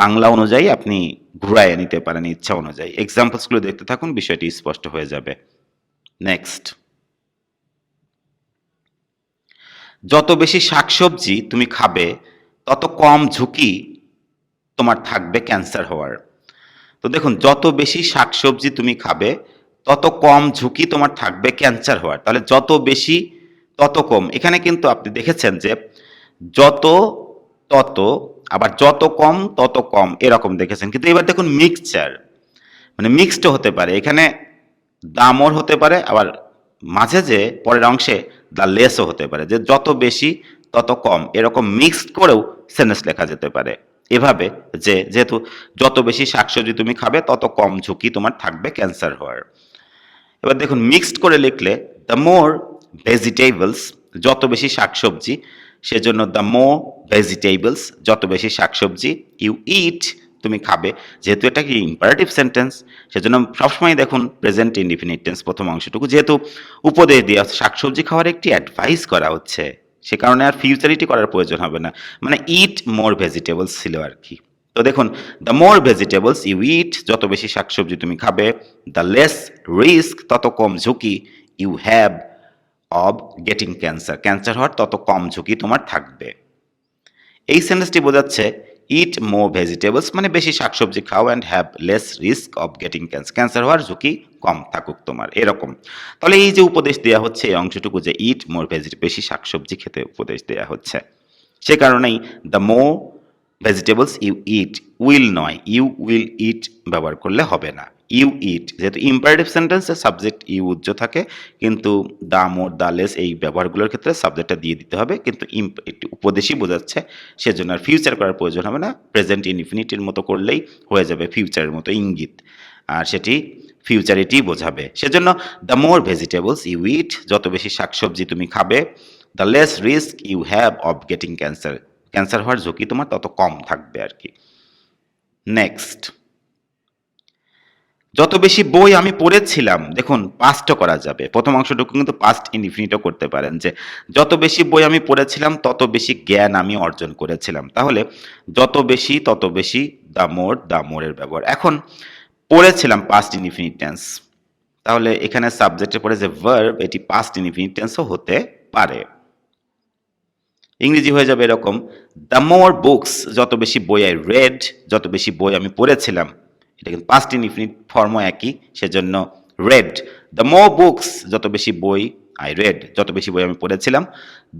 বাংলা অনুযায়ী আপনি ঘুরাইয়ে নিতে পারেন ইচ্ছা অনুযায়ী। এক্সাম্পলসগুলো দেখতে থাকুন, বিষয়টি স্পষ্ট হয়ে যাবে। নেক্সট, যত বেশি শাকসবজি তুমি খাবে তত কম ঝুঁকি তোমার থাকবে ক্যান্সার হওয়ার। তো দেখুন, যত বেশি শাকসবজি তুমি খাবে তত কম ঝুঁকি তোমার থাকবে ক্যান্সার হওয়ার। তাহলে যত বেশি তত কম, এখানে কিন্তু আপনি দেখেছেন যে যত তত, আবার যত কম তত কম, এরকম দেখেছেন। কিন্তু এবার দেখুন মিক্সচার, মানে মিক্সড হতে পারে, এখানে দামর হতে পারে, আবার মাঝে যে পরের অংশে দ্য লেসও হতে পারে, যে যত বেশি তত কম, এরকম মিক্সড করেও সেন্টেন্স লেখা যেতে পারে এভাবে, যে যেহেতু যত বেশি শাকসবজি তুমি খাবে তত কম ঝুঁকি তোমার থাকবে ক্যান্সার হওয়ার। এবার দেখুন মিক্সড করে লিখলে দ্য মোর ভেজিটেবলস, যত বেশি শাকসবজি, সেজন্য দ্য মোর ভেজিটেবলস, যত বেশি শাকসবজি, ইউ ইট, তুমি খাবে। যেহেতু এটা কি ইম্পারেটিভ সেন্টেন্স, সেজন্য সবসময় দেখুন প্রেজেন্ট ইনডিফিনিট টেন্স প্রথম অংশটুকু, যেহেতু উপদেশ দিয়ে শাকসবজি খাওয়ার একটি অ্যাডভাইস করা হচ্ছে, সে কারণে আর ফিউচারিটি করার প্রয়োজন হবে না, মানে ইট মোর ভেজিটেবলস ছিল আর কি। তো দেখুন, the more vegetables you eat, যত বেশি শাকসবজি তুমি খাবে, দ্য লেস রিস্ক, তত কম ঝুঁকি, you have of getting cancer, cancer হওয়ার তত কম ঝুঁকি তোমার থাকবে। এই সেন্টেন্সটি বোঝাচ্ছে ইট মোর ভেজিটেবলস মানে বেশি শাকসবজি খাও and have less risk of getting cancer, cancer হওয়ার ঝুঁকি কম থাকুক তোমার, এরকম। তাহলে এই যে উপদেশ দেওয়া হচ্ছে এই অংশটুকু, যে ইট মোর ভেজিটেবল, বেশি শাকসবজি খেতে উপদেশ দেওয়া হচ্ছে, সে কারণেই the more vegetables you eat, will নয়, ইউ উইল ইট ব্যবহার করলে হবে না, ইউ ইট, যেহেতু ইম্পারেটিভ সেন্টেন্সে সাবজেক্ট ইউ উজ্জ থাকে, কিন্তু দা মোর দা লেস এই ব্যবহারগুলোর ক্ষেত্রে সাবজেক্টটা দিয়ে দিতে হবে, কিন্তু একটি উপদেশই বোঝাচ্ছে, সেজন্য আর ফিউচার করার প্রয়োজন হবে না, প্রেজেন্ট ইনফিনিটির মতো করলেই হয়ে যাবে, ফিউচারের মতো ইঙ্গিত, আর সেটি ফিউচারিটি বোঝাবে। সেজন্য the more vegetables you eat, যত বেশি শাকসবজি তুমি খাবে, the less risk you have of getting cancer, cancer হওয়ার ঝুঁকি তোমার তত কম থাকবে আর কি। নেক্সট, যত বেশি বই আমি পড়েছিলাম, দেখুন পাস্টও করা যাবে, প্রথম অংশটুকু কিন্তু পাস্ট ইনডিফিনিটও করতে পারেন, যে যত বেশি বই আমি পড়েছিলাম তত বেশি জ্ঞান আমি অর্জন করেছিলাম। তাহলে যত বেশি তত বেশি, দ্য মোরের ব্যবহার। এখন পড়েছিলাম পাস্ট ইনডিফিনিট টেন্স, তাহলে এখানে সাবজেক্টের পরে যে ভার্ব এটি পাস্ট ইনডিফিনিট টেন্সও হতে পারে। ইংরেজি হয়ে যাবে এরকম, দ্য মোর বুকস, যত বেশি বই আই রেড, যত বেশি বই আমি পড়েছিলাম। এটা কিন্তু পাস্ট ইনডিফিনিট ফর্মও একই, সেজন্য রেড। দ্য মোর বুকস, যত বেশি বই আই রেড, যত বেশি বই আমি পড়েছিলাম।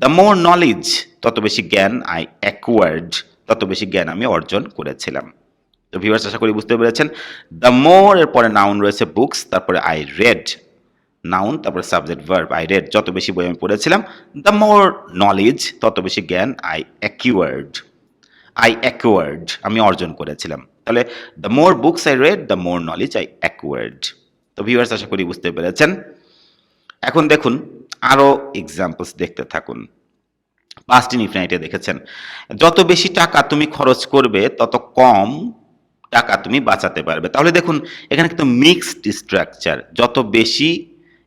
দ্য মোর নলেজ, তত বেশি জ্ঞান আই অ্যাকোয়ার্ড, তত বেশি জ্ঞান আমি অর্জন করেছিলাম। তো ভিউয়ার্স আশা করি বুঝতে পেরেছেন। দ্য মোর এর পরে নাউন রয়েছে বুকস, তারপরে আই রেড, নাউন তারপরে সাবজেক্ট ভার্ব আই রেড, যত বেশি বই আমি পড়েছিলাম। দ্য মোর নলেজ, তত বেশি জ্ঞান আই অ্যাকিওয়ার্ড, আমি অর্জন করেছিলাম। তাহলে the more books I red, the more knowledge I acquired. তো ভিউয়ার্স আশা করি বুঝতে পেরেছেন। এখন দেখুন আরো এক্সাম্পলস দেখতে থাকুন। পাস্ট ইনডিফিনিটে দেখেছেন, যত বেশি টাকা তুমি খরচ করবে তত কম টাকা তুমি বাঁচাতে পারবে। তাহলে দেখুন এখানে কিন্তু মিক্সড স্ট্রাকচার, যত বেশি,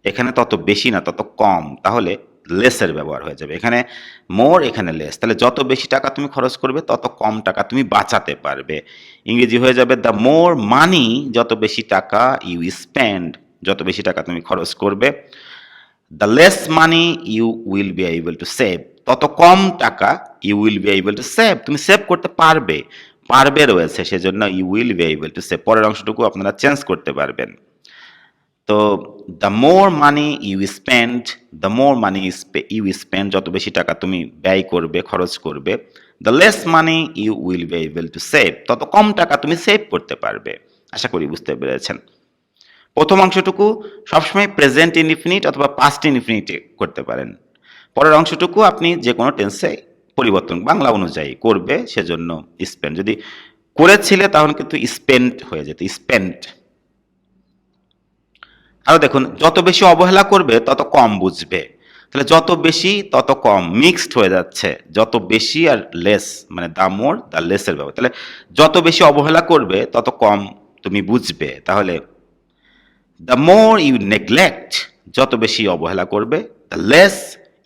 এখানে তত বেশি না তত কম, তাহলে লেসের ব্যবহার হয়ে যাবে। এখানে মোর, এখানে লেস, তাহলে যত বেশি টাকা তুমি খরচ করবে তত কম টাকা তুমি বাঁচাতে পারবে। ইংরেজি হয়ে যাবে দ্য মোর মানি, যত বেশি টাকা ইউ স্পেন্ড, যত বেশি টাকা তুমি খরচ করবে। The less money you will be able to save, তত কম টাকা you will be able to save, তুমি সেভ করতে পারবে, পারবে রয়েছে সেজন্য you will be able to save, পরের অংশটুকু আপনারা চেঞ্জ করতে পারবেন। তো the more money you spend, the more money you spend, যত বেশি টাকা তুমি ব্যয় করবে, খরচ করবে। The less money you will be able to save, তত কম টাকা তুমি সেভ করতে পারবে। আশা করি বুঝতে পেরেছেন। প্রথম অংশটুকু সবসময় প্রেজেন্ট ইনডিফিনিট অথবা পাস্ট ইনডিফিনিটে করতে পারেন। পরের অংশটুকু আপনি যে কোনো টেন্সে পরিবর্তন বাংলা অনুযায়ী করবে, সেজন্য স্পেন্ড, যদি করেছিলে তাহলে কিন্তু স্পেন্ড হয়ে যেত, স্পেন্ড। আরো দেখুন, যত বেশি অবহেলা করবে তত কম বুঝবে। তাহলে যত বেশি তত কম, মিক্সড হয়ে যাচ্ছে, যত বেশি আর লেস, মানে দ্য মোর দ্য লেসের ব্যবহার। তাহলে যত বেশি অবহেলা করবে তত কম তুমি বুঝবে। তাহলে দ্য মোর ইউ নেগলেক্ট, যত বেশি অবহেলা করবে, দ্য লেস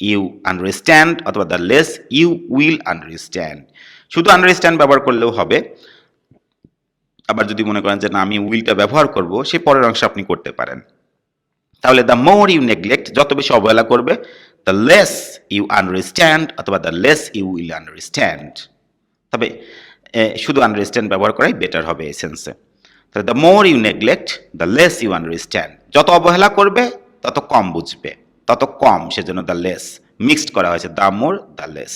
ইউ আন্ডারস্ট্যান্ড অথবা the less you will understand. শুধু আন্ডারস্ট্যান্ড ব্যবহার করলেও হবে, আবার যদি মনে করেন যে না আমি উইলটা ব্যবহার করব, সেই পরের অংশ আপনি করতে পারেন। তাহলে দ্য মোর ইউ নেগলেক্ট, যত বেশি অবহেলা করবে, দ্য লেস ইউ আন্ডারস্ট্যান্ড অথবা the less you will understand. তবে শুধু আন্ডারস্ট্যান্ড ব্যবহার করাই বেটার হবে এই সেন্সে। তাহলে the more you neglect, the less you understand, যত অবহেলা করবে তত কম বুঝবে, তত কম, সেজন্য দ্য লেস মিক্সড করা হয়েছে, দ্য মোর দ্য লেস।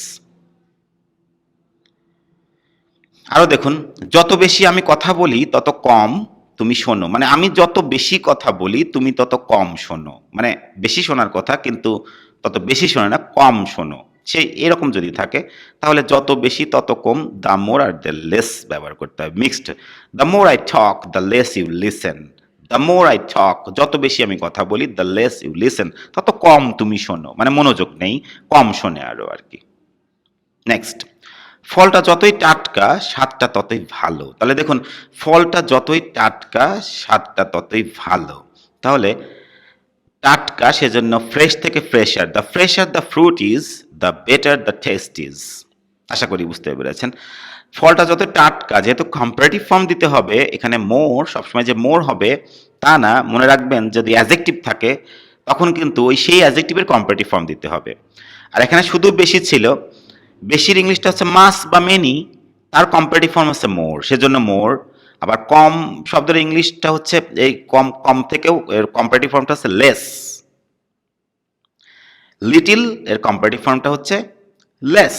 আরো দেখুন, যত বেশি আমি কথা বলি তত কম তুমি শোনো, মানে আমি যত বেশি কথা বলি তুমি তত কম শোনো, মানে বেশি শোনার কথা কিন্তু তত বেশি শোনো না, কম শোনো, সেই এরকম যদি থাকে তাহলে যত বেশি তত কম, দ্য মোর আর দ্য লেস ব্যবহার করতে হবে, mixed. The more I talk the less you listen, the more I talk, যত বেশি আমি কথা বলি, দ্য লেস ইউ লিসেন, তত কম তুমি শোনো, মানে মনোযোগ নেই, কম শোনে আরো আর কি। নেক্সট, ফলটা যতই টাটকা স্বাদটা ততই ভালো। তাহলে দেখুন, ফলটা যতই টাটকা স্বাদটা ততই ভালো। তাহলে টাটকা, সেজন্য ফ্রেশ থেকে fresher, the fresher the fruit is the better the test is. আশা করি বুঝতে পেরেছেন। ফলটা যত টাটকা, যেহেতু কম্পারেটিভ ফর্ম দিতে হবে, এখানে মোর, সবসময় যে মোর হবে তা না, মনে রাখবেন যদি অ্যাডজেক্টিভ থাকে তখন কিন্তু ওই সেই অ্যাডজেক্টিভের কম্পারেটিভ ফর্ম দিতে হবে। আর এখানে শুধু বেশি ছিল, বেশির ইংলিশটা হচ্ছে মাস বা মেনি, তার কম্পারেটিভ ফর্ম হচ্ছে মোর, সেজন্য মোর। আবার কম শব্দের ইংলিশটা হচ্ছে এই কম, কম থেকেও এর কম্পারেটিভ ফর্মটা হচ্ছে লেস। লিটিল এর কম্পারেটিভ ফর্মটা হচ্ছে লেস,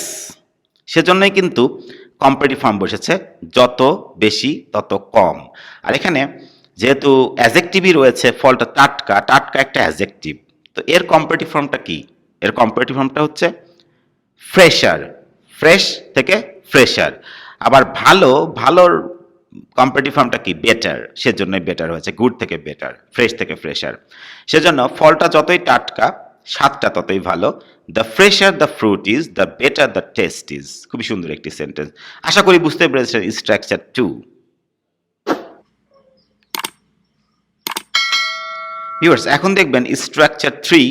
সেজন্যই কিন্তু কম্পারেটিভ ফর্ম বসেছে যত বেশি তত কম। আর এখানে যেহেতু অ্যাডজেক্টিভই রয়েছে, ফলটা টাটকা, টাটকা একটা অ্যাডজেক্টিভ, তো এর কম্পারেটিভ ফর্মটা কি? এর কম্পারেটিভ ফর্মটা হচ্ছে ফ্রেশার, ফ্রেশ থেকে ফ্রেশার। আবার ভালো, ভালোর কম্পারেটিভ ফর্মটা কি? বেটার, সেজন্যই বেটার হয়েছে, গুড থেকে বেটার, ফ্রেশ থেকে ফ্রেশার। সেজন্য ফলটা যতই টাটকা স্বাদটা ততই ভালো, the fresher the fruit is the better the test is. খুবই সুন্দর একটি সেন্টেন্স, আশা করি বুঝতে পেরেছেন স্ট্রাকচার 2। ভিউয়ার্স, এখন দেখবেন structure 3,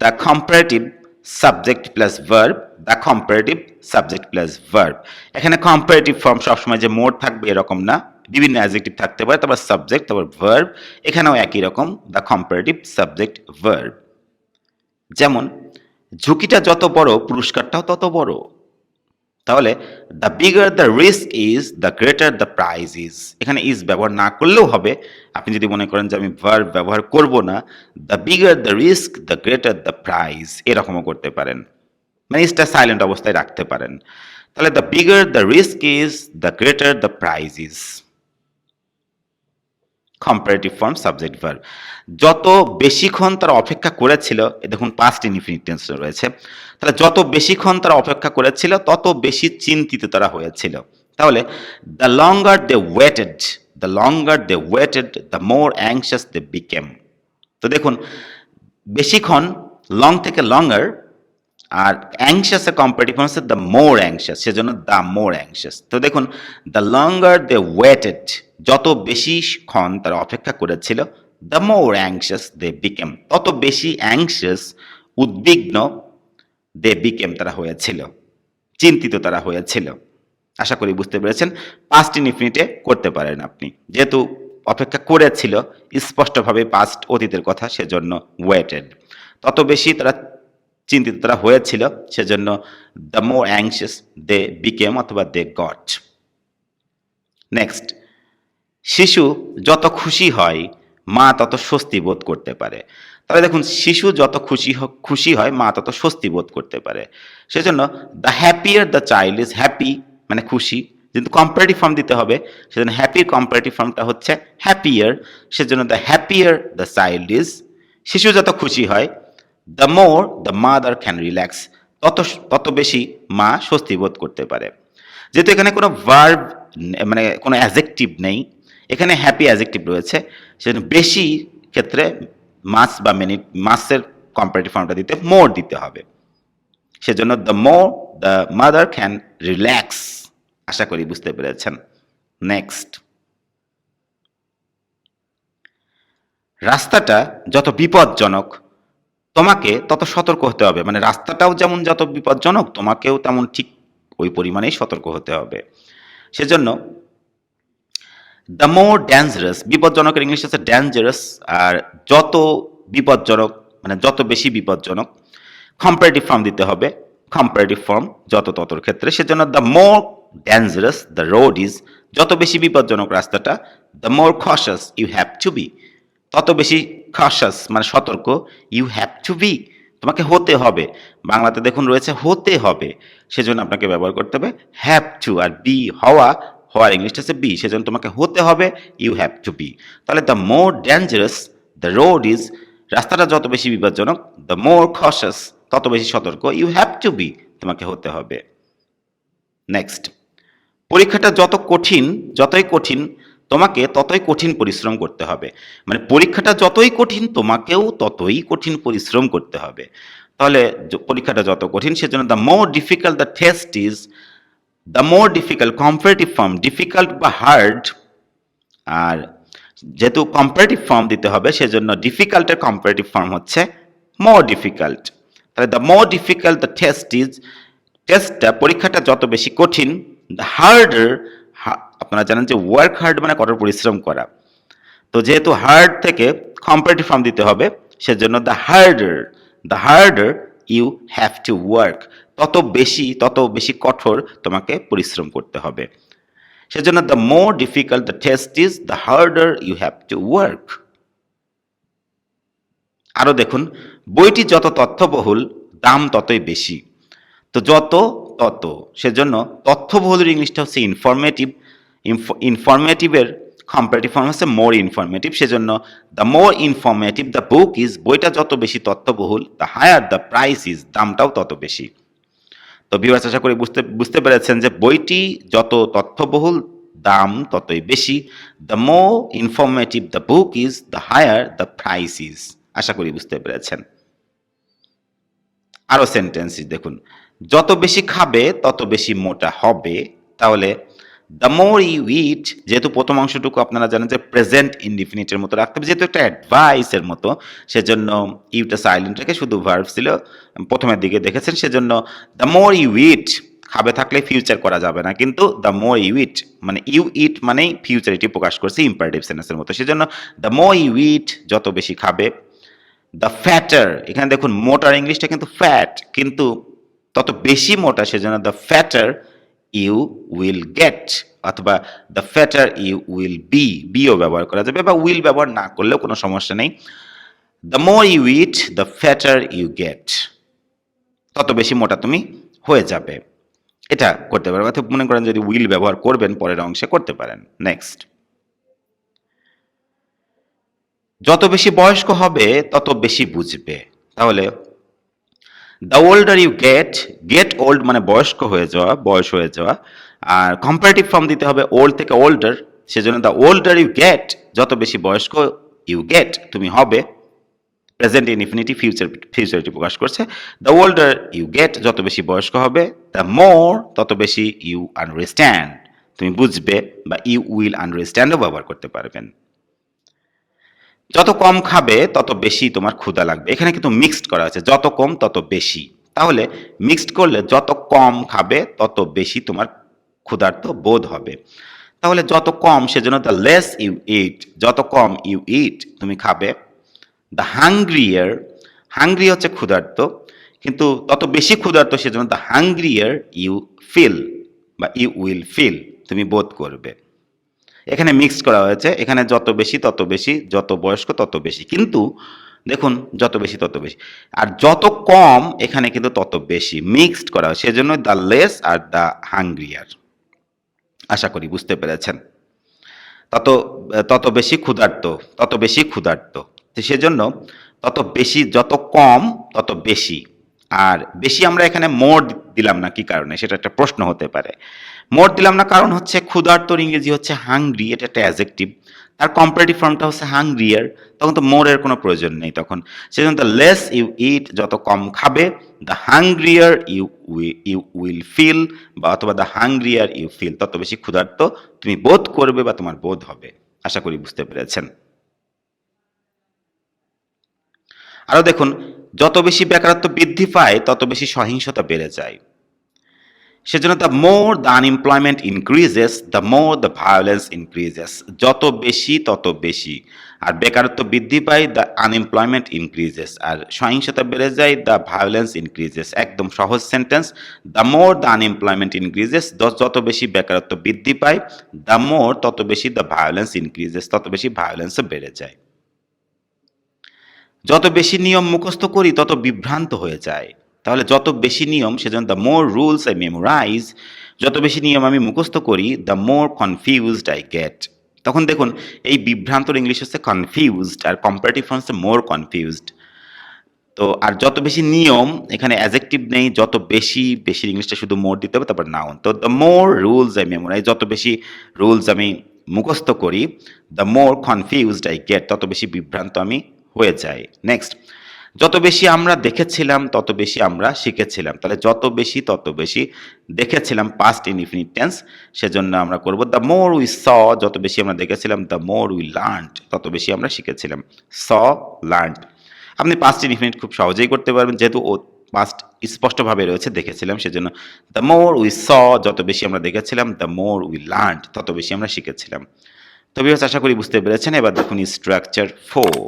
the comparative subject plus verb, the comparative subject plus verb. এখানে কম্পারেটিভ ফর্ম সবসময় যে মোর থাকবে এরকম না, বিভিন্ন অ্যাডজেক্টিভ থাকতে পারে, তারপর সাবজেক্ট, তারপর ভার্ব। এখানেও একই রকম, দ্য কম্পারেটিভ সাবজেক্ট ভার্ব। যেমন ঝুঁকিটা যত বড় পুরস্কারটাও তত বড়। তাহলে the bigger the risk is the greater the prize is. এখানে ইজ ব্যবহার না করলেও হবে, আপনি যদি মনে করেন যে আমি ভার্ব ব্যবহার করব না, the bigger the risk the greater the prize এরকমও করতে পারেন, মানে ইজটা সাইলেন্ট অবস্থায় রাখতে পারেন। তাহলে the bigger the risk is the greater the prize is. Comparative form subject verb. যত বেশিক্ষণ তারা অপেক্ষা করেছিল, দেখুন পাস্ট ইনডিফিনিট টেন্স রয়েছে, তাহলে যত বেশিক্ষণ তারা অপেক্ষা করেছিল তত বেশি চিন্তিত তারা হয়েছিল। তাহলে the longer they waited, the longer they waited the more anxious they became. তো দেখুন বেশিক্ষণ, লং থেকে লঙ্গার, আর অ্যাংশিয়াসের কম্পারেটিভ ফর্ম হচ্ছে দ্য মোর অ্যাংশিয়াস, সেজন্য দ্য মোর অ্যাংশিয়াস। তো দেখুন দ্য লঙ্গার দে ওয়েটেড, যত বেশিক্ষণ তারা অপেক্ষা করেছিল, the more anxious they became, তত বেশি অ্যাংশিয়াস, উদ্বিগ্ন, দে বিকেম তারা হয়েছিল, চিন্তিত তারা হয়েছিল। আশা করি বুঝতে পেরেছেন। পাস্ট ইনডিফিনিটে করতে পারেন আপনি, যেহেতু অপেক্ষা করেছিল স্পষ্টভাবে পাস্ট অতীতের কথা, সেজন্য ওয়েটেড। তত বেশি তারা চিন্তিত তারা হয়েছিল, সেজন্য the more anxious they became অথবা দে গট। নেক্সট, শিশু যত খুশি হয় মা তত স্বস্তি বোধ করতে পারে। তাহলে দেখুন শিশু যত খুশি হয় মা তত স্বস্তি বোধ করতে পারে, সেজন্য the happier the child is happy, মানে খুশি, কিন্তু কম্পারেটিভ ফর্ম দিতে হবে, সেজন্য হ্যাপির কম্পারেটিভ ফর্মটা হচ্ছে হ্যাপিয়ার, সেজন্য the happier the child is. শিশু যত খুশি হয়, the more the mother can relax, তত বেশি মা স্বস্তি বোধ করতে পারে। যেহেতু এখানে কোনো ভার্ব মানে কোনো অ্যাডজেক্টিভ নেই, এখানে হ্যাপি অ্যাডজেক্টিভ রয়েছে, সেজন্য বেশি ক্ষেত্রে মাস বা মেনি, মাসের কম্পারেটিভ ফর্মটা দিতে মোর দিতে হবে, সেজন্য the more the mother can relax. আশা করি বুঝতে পেরেছেন। নেক্সট, রাস্তাটা যত বিপজ্জনক তোমাকে তত সতর্ক হতে হবে, মানে রাস্তাটাও যেমন যত বিপজ্জনক তোমাকেও তেমন ঠিক ওই পরিমাণেই সতর্ক হতে হবে। সেজন্য দ্য মোর ডেঞ্জারাস, বিপজ্জনকের ইংলিশ হচ্ছে ডেঞ্জারাস, আর যত বিপজ্জনক মানে যত বেশি বিপজ্জনক, কম্পারেটিভ ফর্ম দিতে হবে, কম্পারেটিভ ফর্ম যত ততর ক্ষেত্রে, সেজন্য the more dangerous the road is, যত বেশি বিপজ্জনক রাস্তাটা, the more cautious you have to be, তত বেশি কশাস মানে সতর্ক, ইউ হ্যাভ টু বি, তোমাকে হতে হবে। বাংলাতে দেখুন রয়েছে হতে হবে, সেজন্য আপনাকে ব্যবহার করতে হবে হ্যাভ টু, আর বি হওয়া, হওয়ার ইংলিশটা হচ্ছে বি, সেজন্য তোমাকে হতে হবে, ইউ হ্যাভ টু বি। তাহলে the more dangerous the road is, রাস্তাটা যত বেশি বিপজ্জনক, দ্য মোর কশাস তত বেশি সতর্ক, ইউ হ্যাভ টু বি, তোমাকে হতে হবে। নেক্সট, পরীক্ষাটা যতই কঠিন তোমাকে ততই কঠিন পরিশ্রম করতে হবে, মানে পরীক্ষাটা যতই কঠিন তোমাকেও ততই কঠিন পরিশ্রম করতে হবে। তাহলে পরীক্ষাটা যত কঠিন, সেজন্য the more difficult the test is, the more difficult comparative form, difficult বা হার্ড, আর যেহেতু কম্পারেটিভ ফর্ম দিতে হবে সেজন্য ডিফিকাল্টের কম্পারেটিভ ফর্ম হচ্ছে মোর ডিফিকাল্ট। তাহলে the more difficult the test is, টেস্টটা পরীক্ষাটা যত বেশি কঠিন, দ্য হার্ডার, আপনারা জানেন যে ওয়ার্ক হার্ড মানে কঠোর পরিশ্রম করা, তো যেহেতু হার্ড থেকে কম্পারেটিভ ফর্ম দিতে হবে সেজন্য the harder you have to work, তত বেশি কঠোর তোমাকে পরিশ্রম করতে হবে, সেজন্য the more difficult the test is, the harder you have to work. আরো দেখুন, বইটি যত তথ্যবহুল দাম ততই বেশি, তো যত তত, সেজন্য তথ্যবহুলের ইংলিশটা হচ্ছে ইনফরমেটিভ, ইনফরমেটিভের কম্পারেটিভ ফর্ম হচ্ছে মোর ইনফরমেটিভ, সেজন্য the more informative the book is, বইটা যত বেশি তথ্যবহুল, the higher the price is, দামটাও তত বেশি। তো ভিউয়ার্স আশা করি বুঝতে পেরেছেন যে বইটি যত তথ্যবহুল দাম ততই বেশি, the more informative the book is, the higher the price is. আশা করি বুঝতে পেরেছেন। আরো সেন্টেন্স দেখুন, যত বেশি খাবে তত বেশি মোটা হবে, তাহলে দ্য মোর ইউ ইট, যেহেতু প্রথম অংশটুকু আপনারা জানেন যে প্রেজেন্ট ইনডিফিনিটের মতো রাখতে হবে, যেহেতু একটা অ্যাডভাইসের মতো, সেজন্য ইউটা সাইলেন্ট রেখে শুধু ভার্ব ছিল প্রথমের দিকে দেখেছেন, সেজন্য দ্য মোর ইউ ইট খাবে থাকলে ফিউচার করা যাবে না, কিন্তু দ্য মোর ইউ ইট মানে ইউ ইট মানেই ফিউচারিটি প্রকাশ করছে ইম্পারেটিভ সেন্টেন্সের মতো, সেজন্য দ্য মোর ইউ ইট যত বেশি খাবে, দ্য ফ্যাটার, এখানে দেখুন মোটার ইংলিশটা কিন্তু ফ্যাট, কিন্তু তত বেশি মোটা, সেজন্য the fatter you will get, অথবা দ্য ফ্যাটার ইউ উইল বিও ব্যবহার করা যাবে, বা উইল ব্যবহার না করলেও কোনো সমস্যা নেই। The more you eat the fatter you get, তত বেশি মোটা তুমি হয়ে যাবে। এটা করতে পারেন, অর্থাৎ মনে করেন যদি উইল ব্যবহার করবেন পরের অংশে করতে পারেন। নেক্সট, যত বেশি বয়স্ক হবে তত বেশি বুঝবে, তাহলে the older you get, get old মানে বয়স্ক হয়ে যাওয়া, বয়স হয়ে যাওয়া, আর কম্পারেটিভ ফর্ম দিতে হবে ওল্ড থেকে ওল্ডার, সেজন্য দ্য ওল্ডার ইউ গেট, যত বেশি বয়স্ক ইউ গেট তুমি হবে, প্রেজেন্ট ইনফিনিটি ফিউচারিটি প্রকাশ করছে। দ্য ওল্ডার ইউ গেট, যত বেশি বয়স্ক হবে, দ্য মোর তত বেশি ইউ আন্ডারস্ট্যান্ড, তুমি বুঝবে, বা ইউ উইল আন্ডারস্ট্যান্ডও ব্যবহার করতে পারবেন। যত কম খাবে তত বেশি তোমার ক্ষুধা লাগবে, এখানে কিন্তু মিক্সড করা আছে, যত কম তত বেশি, তাহলে মিক্সড করলে যত কম খাবে তত বেশি তোমার ক্ষুধার্ত বোধ হবে, তাহলে যত কম, সেজন্য দ্য লেস ইউ ইট, যত কম ইউ ইট তুমি খাবে, দ্য হাংগ্রিয়ার, হাংগ্রি হচ্ছে ক্ষুধার্ত, কিন্তু তত বেশি ক্ষুধার্ত, সেজন্য দ্য হাংগ্রিয়ার ইউ ফিল, বা ইউ উইল ফিল, তুমি বোধ করবে। এখানে মিক্সড করা হয়েছে, এখানে যত বেশি তত বেশি, যত বয়স্ক তত বেশি, কিন্তু দেখুন যত বেশি তত বেশি, আর যত কম এখানে কিন্তু তত বেশি মিক্সড করা হয়, সেজন্য দ্য লেস আর দ্য হাংগ্রিয়ার। আশা করি বুঝতে পেরেছেন। তত তত বেশি ক্ষুধার্ত, তত বেশি ক্ষুধার্ত, তো সেজন্য তত বেশি, যত কম তত বেশি। আর বেশি আমরা এখানে মোর দিলাম না, কি কারণে, সেটা একটা প্রশ্ন হতে পারে। মোর দিলাম না কারণ হচ্ছে ক্ষুধার্তর ইংরেজি হচ্ছে হাংরি, এটা একটা অ্যাডজেক্টিভ, তার কম্পারেটিভ ফর্মটা হচ্ছে হাংরিয়ার, তখন তো মোরের কোনো প্রয়োজন নেই তখন, সেজন্য দ্য লেস ইউ ইট, যত কম খাবে, দ্য হাংরিয়ার ইউ উইল ফিল, বা অথবা দ্য হাংরিয়ার ইউ ফিল, তত বেশি ক্ষুধার্ত তুমি বোধ করবে বা তোমার বোধ হবে। আশা করি বুঝতে পেরেছেন। আরো দেখুন, যত বেশি বেকারত্ব বৃদ্ধি পায় তত বেশি সহিংসতা বেড়ে যায়, সেজন্য the more the unemployment increases the more the violence increases, যত বেশি তত বেশি, আর বেকারত্ব বৃদ্ধি পায় দ্য আনএমপ্লয়মেন্ট ইনক্রিজেস, আর সহিংসতা বেড়ে যায় দ্য ভায়োলেন্স ইনক্রিজেস। একদম সহজ sentence, the more the unemployment increases, যত বেশি বেকারত্ব বৃদ্ধি পায়, দ্য মোর তত বেশি দ্য ভায়োলেন্স ইনক্রিজেস, তত বেশি ভায়োলেন্সও বেড়ে যায়। যত বেশি নিয়ম মুখস্থ করি তত বিভ্রান্ত হয়ে যায়, তাহলে যত বেশি নিয়ম, সেজন্য the more rules I memorise, যত বেশি নিয়ম আমি মুখস্থ করি, the more confused I get. তখন দেখুন এই বিভ্রান্তর ইংলিশ হচ্ছে কনফিউজড, আর কম্পারেটিভ ফর্ম হচ্ছে মোর কনফিউজড। তো আর যত বেশি নিয়ম, এখানে অ্যাডজেক্টিভ নেই, যত বেশি, বেশির ইংলিশটা শুধু মোর দিতে হবে, তারপর নাউন, তো the more rules I memorise, যত বেশি রুলস আমি মুখস্থ করি, the more confused I get, তত বেশি বিভ্রান্ত আমি হয়ে যায়। নেক্সট, যত বেশি আমরা দেখেছিলাম তত বেশি আমরা শিখেছিলাম, তাহলে যত বেশি তত বেশি, দেখেছিলাম পাস্ট ইনডিফিনিট টেন্স, সেজন্য আমরা করব দ্য মোর উই স, যত বেশি আমরা দেখেছিলাম, দ্য মোর উই লার্নড, তত বেশি আমরা শিখেছিলাম, স লার্নড। আপনি পাস্ট ইনডিফিনিট খুব সহজেই করতে পারবেন, যেহেতু ও পাস্ট স্পষ্টভাবে রয়েছে, দেখেছিলাম, সেজন্য দ্য মোর উই স, যত বেশি আমরা দেখেছিলাম, দ্য মোর উই লার্নড, তত বেশি আমরা শিখেছিলাম। তো ভিউয়ার্স, আশা করি বুঝতে পেরেছেন। এবার দেখুন structure 4,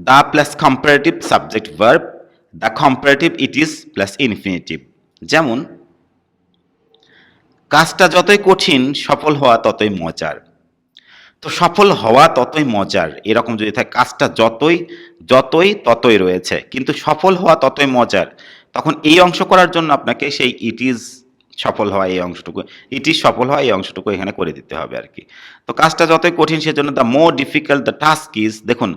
the plus comparative subject verb, the comparative it is plus infinitive। যেমন কাজটা যতই কঠিন সফল হওয়া ততই মজার, তো সফল হওয়া ততই মজার, এরকম যদি থাকে, কাজটা যতই যতই ততই রয়েছে, কিন্তু সফল হওয়া ততই মজার, তখন এই অংশ করার জন্য আপনাকে সেই ইট ইজ সফল হওয়া এই অংশটুকু, ইট ইজ সফল হওয়া এই অংশটুকু এখানে করে দিতে হবে আর কি। তো কাজটা যতই কঠিন, সেজন্য the more difficult the task is, দেখুন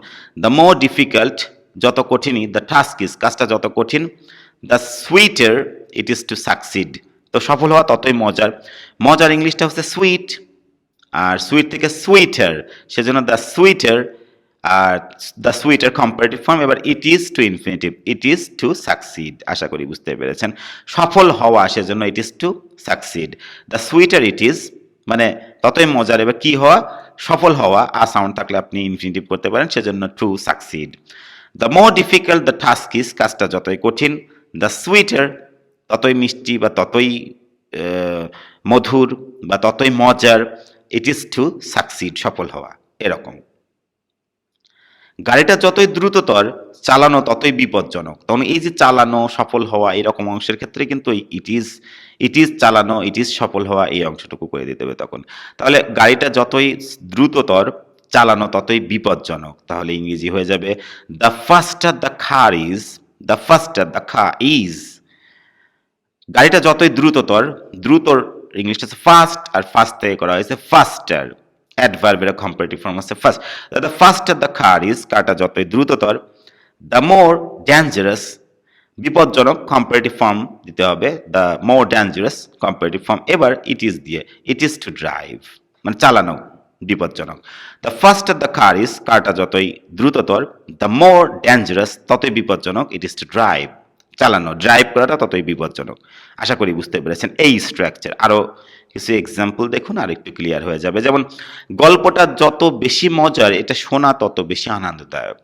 দ্য মোর ডিফিকাল্ট যত কঠিনই, দ্য টাস্ক ইজ কাজটা যত কঠিন, the sweeter it is to succeed, তো সফল হওয়া ততই মজার, মজার ইংলিশটা হচ্ছে সুইট, আর সুইট থেকে সুইটার, সেজন্য দ্য সুইটার, আর দ্য সুইটার কম্পারেটিভ ফর্ম। এবার it is to infinitive, it is to succeed. আশা করি বুঝতে পেরেছেন। সফল হওয়া, সেজন্য it is to succeed, the sweeter it is মানে ততই মজার। এবার কি হওয়া, সফল হওয়া, আ সাউন্ড থাকলে আপনি ইনফিনিটিভ করতে পারেন, সেজন্য two succeed. The more difficult the task is, কাজটা যতই কঠিন, দ্য সুইটার ততই মিষ্টি বা ততই মধুর বা ততই মজার, ইট ইজ টু সাকসিড সফল হওয়া, এরকম। গাড়িটা যতই দ্রুততর চালানো ততই বিপজ্জনক। তখন এই যে চালানো, সফল হওয়া এরকম অংশের ক্ষেত্রে কিন্তু ইট ইজ চালানো, ইট ইজ সফল হওয়া এই অংশটুকু করে দিতে হবে তখন। তাহলে গাড়িটা যতই দ্রুততর চালানো ততই বিপজ্জনক। তাহলে ইংরেজি হয়ে যাবে the faster the car is, the faster the car is. গাড়িটা যতই দ্রুততর, দ্রুতর ইংলিশটা হচ্ছে ফাস্ট, আর ফাস্ট থেকে করা হয়েছে ফাস্টার। অ্যাডভার্বের কম্পারেটিভ ফর্ম হচ্ছে fast. The faster the car is, কারটা যতই দ্রুততর, দ্য মোর ডেঞ্জারাস, বিপজ্জনক কম্পারেটিভ ফর্ম দিতে হবে, the more dangerous comparative form. এবার ইট ইজ দিয়ে, ইট ইজ টু ড্রাইভ, মানে চালানো বিপজ্জনক। The faster the car is, কারটা যতই দ্রুততর, দ্য মোর ডেঞ্জারাস ততই বিপজ্জনক, ইট ইজ টু ড্রাইভ, চালানো, ড্রাইভ করাটা ততই বিপজ্জনক। আশা করি বুঝতে পেরেছেন এই স্ট্রাকচার। আরও কিছু এক্সাম্পল দেখুন, আর একটু ক্লিয়ার হয়ে যাবে। যেমন গল্পটা যত বেশি মজার, এটা শোনা তত বেশি আনন্দদায়ক।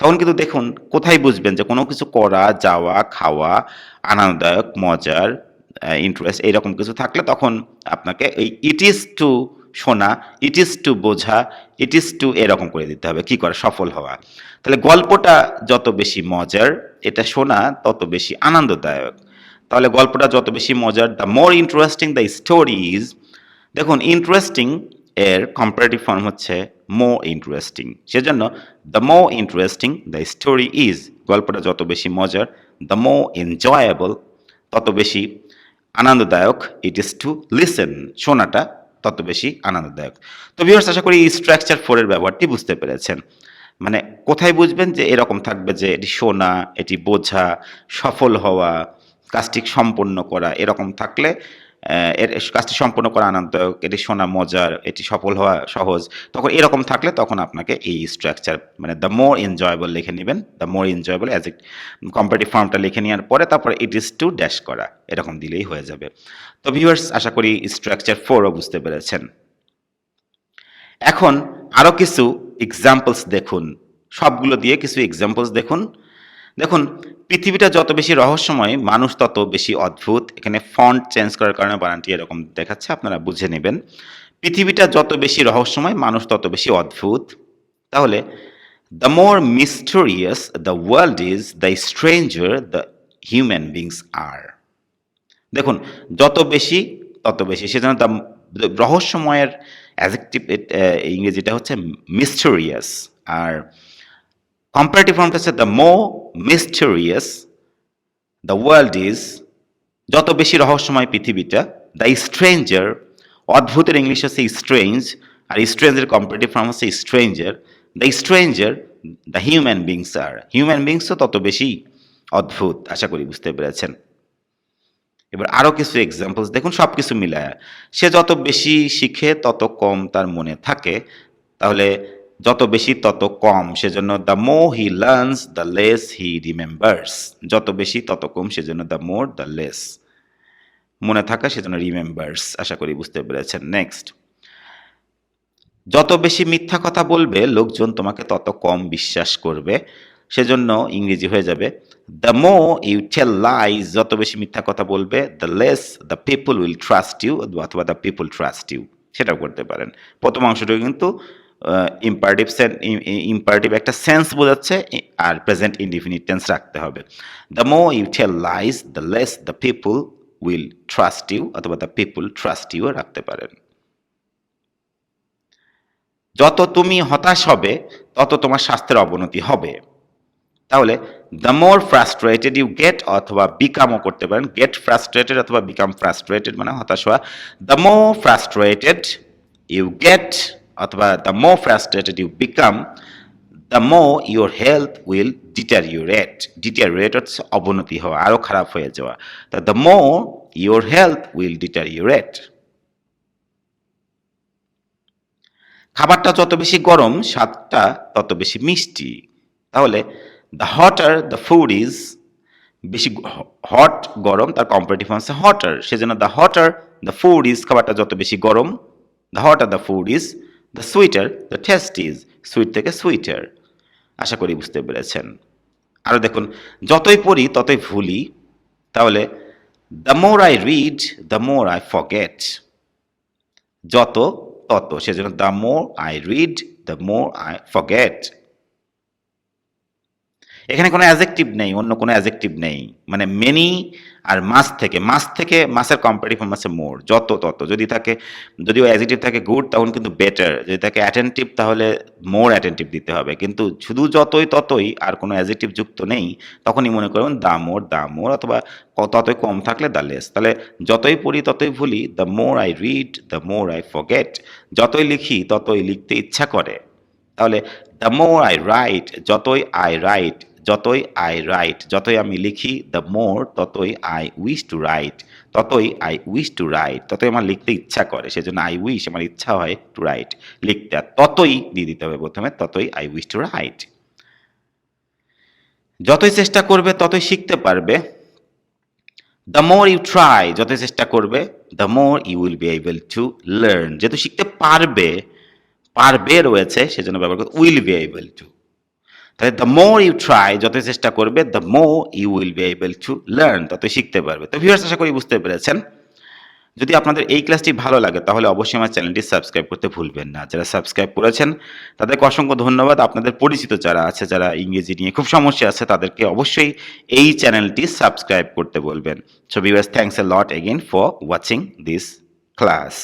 তখন কিন্তু দেখুন কোথায় বুঝবেন যে কোনো কিছু করা, যাওয়া, খাওয়া আনন্দদায়ক, মজার, ইন্টারেস্ট এইরকম কিছু থাকলে তখন আপনাকে এই ইট ইজ টু শোনা, ইট ইজ টু বোঝা, ইট ইজ টু এরকম করে দিতে হবে, কি করে সফল হওয়া। তাহলে গল্পটা যত বেশি মজার, এটা শোনা তত বেশি আনন্দদায়ক। তাহলে গল্পটা যত বেশি মজার, the more interesting the story is. দেখুন ইন্টারেস্টিং এর কম্পারেটিভ ফর্ম হচ্ছে মোর ইন্টারেস্টিং, সেজন্য the more interesting the story is. গল্পটা যত বেশি মজার, দ্য মোর এনজয়েবল তত বেশি আনন্দদায়ক, ইট ইজ টু লিসেন, শোনাটা তত বেশি আনন্দদায়ক। তো ভিউয়ার্স, আশা করি স্ট্রাকচার 4 এর ব্যবহারটি বুঝতে পেরেছেন। মানে কোথায় বুঝবেন যে এরকম থাকবে যে এটি শোনা, এটি বোঝা, সফল হওয়া, কাজটি সম্পন্ন করা, এরকম থাকলে এর কাজটি সম্পন্ন করা আনন্দদায়ক, এটি শোনা মজার, এটি সফল হওয়া সহজ, তখন এরকম থাকলে তখন আপনাকে এই স্ট্রাকচার মানে দ্য মোর এনজয়েবল লিখে নেবেন, the more enjoyable as a comparative ফর্মটা লিখে নেওয়ার পরে তারপরে ইট ইজ টু ড্যাশ করা, এরকম দিলেই হয়ে যাবে। তো ভিউয়ার্স, আশা করি স্ট্রাকচার 4ও বুঝতে পেরেছেন। এখন আরও কিছু এক্সাম্পলস দেখুন, সবগুলো দিয়ে কিছু এক্সাম্পলস দেখুন। দেখুন, পৃথিবীটা যত বেশি রহস্যময়, মানুষ তত বেশি অদ্ভুত। এখানে ফন্ট চেঞ্জ করার কারণে বানানটি এরকম দেখাচ্ছে, আপনারা বুঝে নেবেন। পৃথিবীটা যত বেশি রহস্যময়, মানুষ তত বেশি অদ্ভুত। তাহলে the more mysterious the world is, the stranger the human beings আর। দেখুন, যত বেশি তত বেশি, সেজন্য দ্য রহস্যময়ের অ্যাডজেক্টিভ ইংরেজিটা হচ্ছে মিস্টেরিয়াস, আর কম্পারেটিভ ফর্মটা হচ্ছে the more mysterious the world is, যত বেশি রহস্যময় পৃথিবীটা, দ্য স্ট্রেঞ্জার, অদ্ভুতের ইংলিশ হচ্ছে স্ট্রেঞ্জ, আর স্ট্রেঞ্জের কম্পারেটিভ ফর্ম হচ্ছে stranger, the stranger the human beings আর, হিউম্যান বিংসও তত বেশি অদ্ভুত। আশা করি বুঝতে পেরেছেন। এবার আরও কিছু এক্সাম্পলস দেখুন, সব কিছু মিলায়। সে যত বেশি শিখে তত কম তার মনে থাকে, তাহলে যত বেশি তত কম, সেজন্য the more he learns the less he remembers. যত বেশি তত কম, সেজন্য দ্য মোর দ্য লেস, মনে থাকা সেজন্য রিমেম্বার্স। আশা করি বুঝতে পেরেছেন। নেক্সট, যত বেশি মিথ্যা কথা বলবে লোকজন তোমাকে তত কম বিশ্বাস করবে, সেজন্য ইংরেজি হয়ে যাবে the more you tell lies. যত বেশি মিথ্যা কথা বলবে, the less the people will trust you, অথবা দ্য পিপল ট্রাস্ট ইউ, সেটাও করতে পারেন। প্রথম অংশটা কিন্তু ইম্পারেটিভ একটা সেন্স বোঝাচ্ছে, আর প্রেজেন্ট ইনডিফিনিট টেন্স রাখতে হবে। The more you tell lies, the less the people will trust you, অথবা দ্য পিপল ট্রাস্ট ইউ রাখতে পারেন। যত তুমি হতাশ হবে তত তোমার স্বাস্থ্যের অবনতি হবে। তাহলে the more frustrated you get, অথবা বিকামও করতে পারেন, গেট ফ্রাস্ট্রেটেড অথবা বিকাম ফ্রাস্ট্রেটেড, মানে হতাশ হওয়া। The more frustrated you get, অথবা the more frustrated you become, the more your health will deteriorate. Deteriorate হচ্ছে অবনতি হওয়া, আরও খারাপ হয়ে যাওয়া। তা the more your health will deteriorate. খাবারটা যত বেশি গরম, স্বাদটা তত বেশি মিষ্টি। তাহলে the hotter the food is, বেশি হট গরম, তার কম্পারেটিভ হচ্ছে হটার, সেজন্য the hotter the food is, খাবারটা যত বেশি গরম, the hotter the food is, the sweeter the test is, sweet থেকে সুইটার। আশা করি বুঝতে পেরেছেন। আরো দেখুন, যতই পড়ি ততই ভুলি, তাহলে the more I read the more I forget. যত তত, সেজন্য the more I read the more I forget. এখানে কোনো অ্যাজেক্টিভ নেই, অন্য কোনো অ্যাজেক্টিভ নেই, মানে মেনি আর মাস থেকে মাসের কম্পারেটিভ ফর্ম আছে মোর, যত তত। যদি থাকে, যদি ওই অ্যাজেক্টিভ থাকে গুড, তখন কিন্তু বেটার। যদি থাকে অ্যাটেন্টিভ, তাহলে মোর অ্যাটেন্টিভ দিতে হবে। কিন্তু শুধু যতই ততই আর কোনো অ্যাজেক্টিভ যুক্ত নেই, তখনই মনে করবেন দা মোর, অথবা ততই কম থাকলে দা লেস। তাহলে যতই পড়ি ততই ভুলি, the more I read the more I forget. যতই লিখি ততই লিখতে ইচ্ছা করে। তাহলে দ্য মোর আই রাইট, যতই আমি লিখি, দ্য মোর ততই আই উইশ টু রাইট, ততই আমার লিখতে ইচ্ছা করে। সেজন্য আই উইশ, আমার ইচ্ছা হয় টু রাইট, লিখতে। আর ততই দিয়ে দিতে হবে প্রথমে, ততই আই উইশ টু রাইট। যতই চেষ্টা করবে ততই শিখতে পারবে। দ্য মোর ইউ ট্রাই, যতই চেষ্টা করবে, the more you will be able to learn. যেহেতু শিখতে পারবে রয়েছে, সেজন্য ব্যবহার করতে উইল বি এবল টু। তাহলে দ্য মোর ইউ ট্রাই, যতই চেষ্টা করবে, the more you will be able to learn, ততই শিখতে পারবে। তো ভিউয়ার্স, আশা করি বুঝতে পেরেছেন। যদি আপনাদের এই ক্লাসটি ভালো লাগে তাহলে অবশ্যই আমার চ্যানেলটি সাবস্ক্রাইব করতে ভুলবেন না। যারা সাবস্ক্রাইব করেছেন তাদেরকে অসংখ্য ধন্যবাদ। আপনাদের পরিচিত যারা আছে, যারা ইংরেজি নিয়ে খুব সমস্যা আছে, তাদেরকে অবশ্যই এই চ্যানেলটি সাবস্ক্রাইব করতে বলবেন। So viewers, thanks a lot again for watching this class.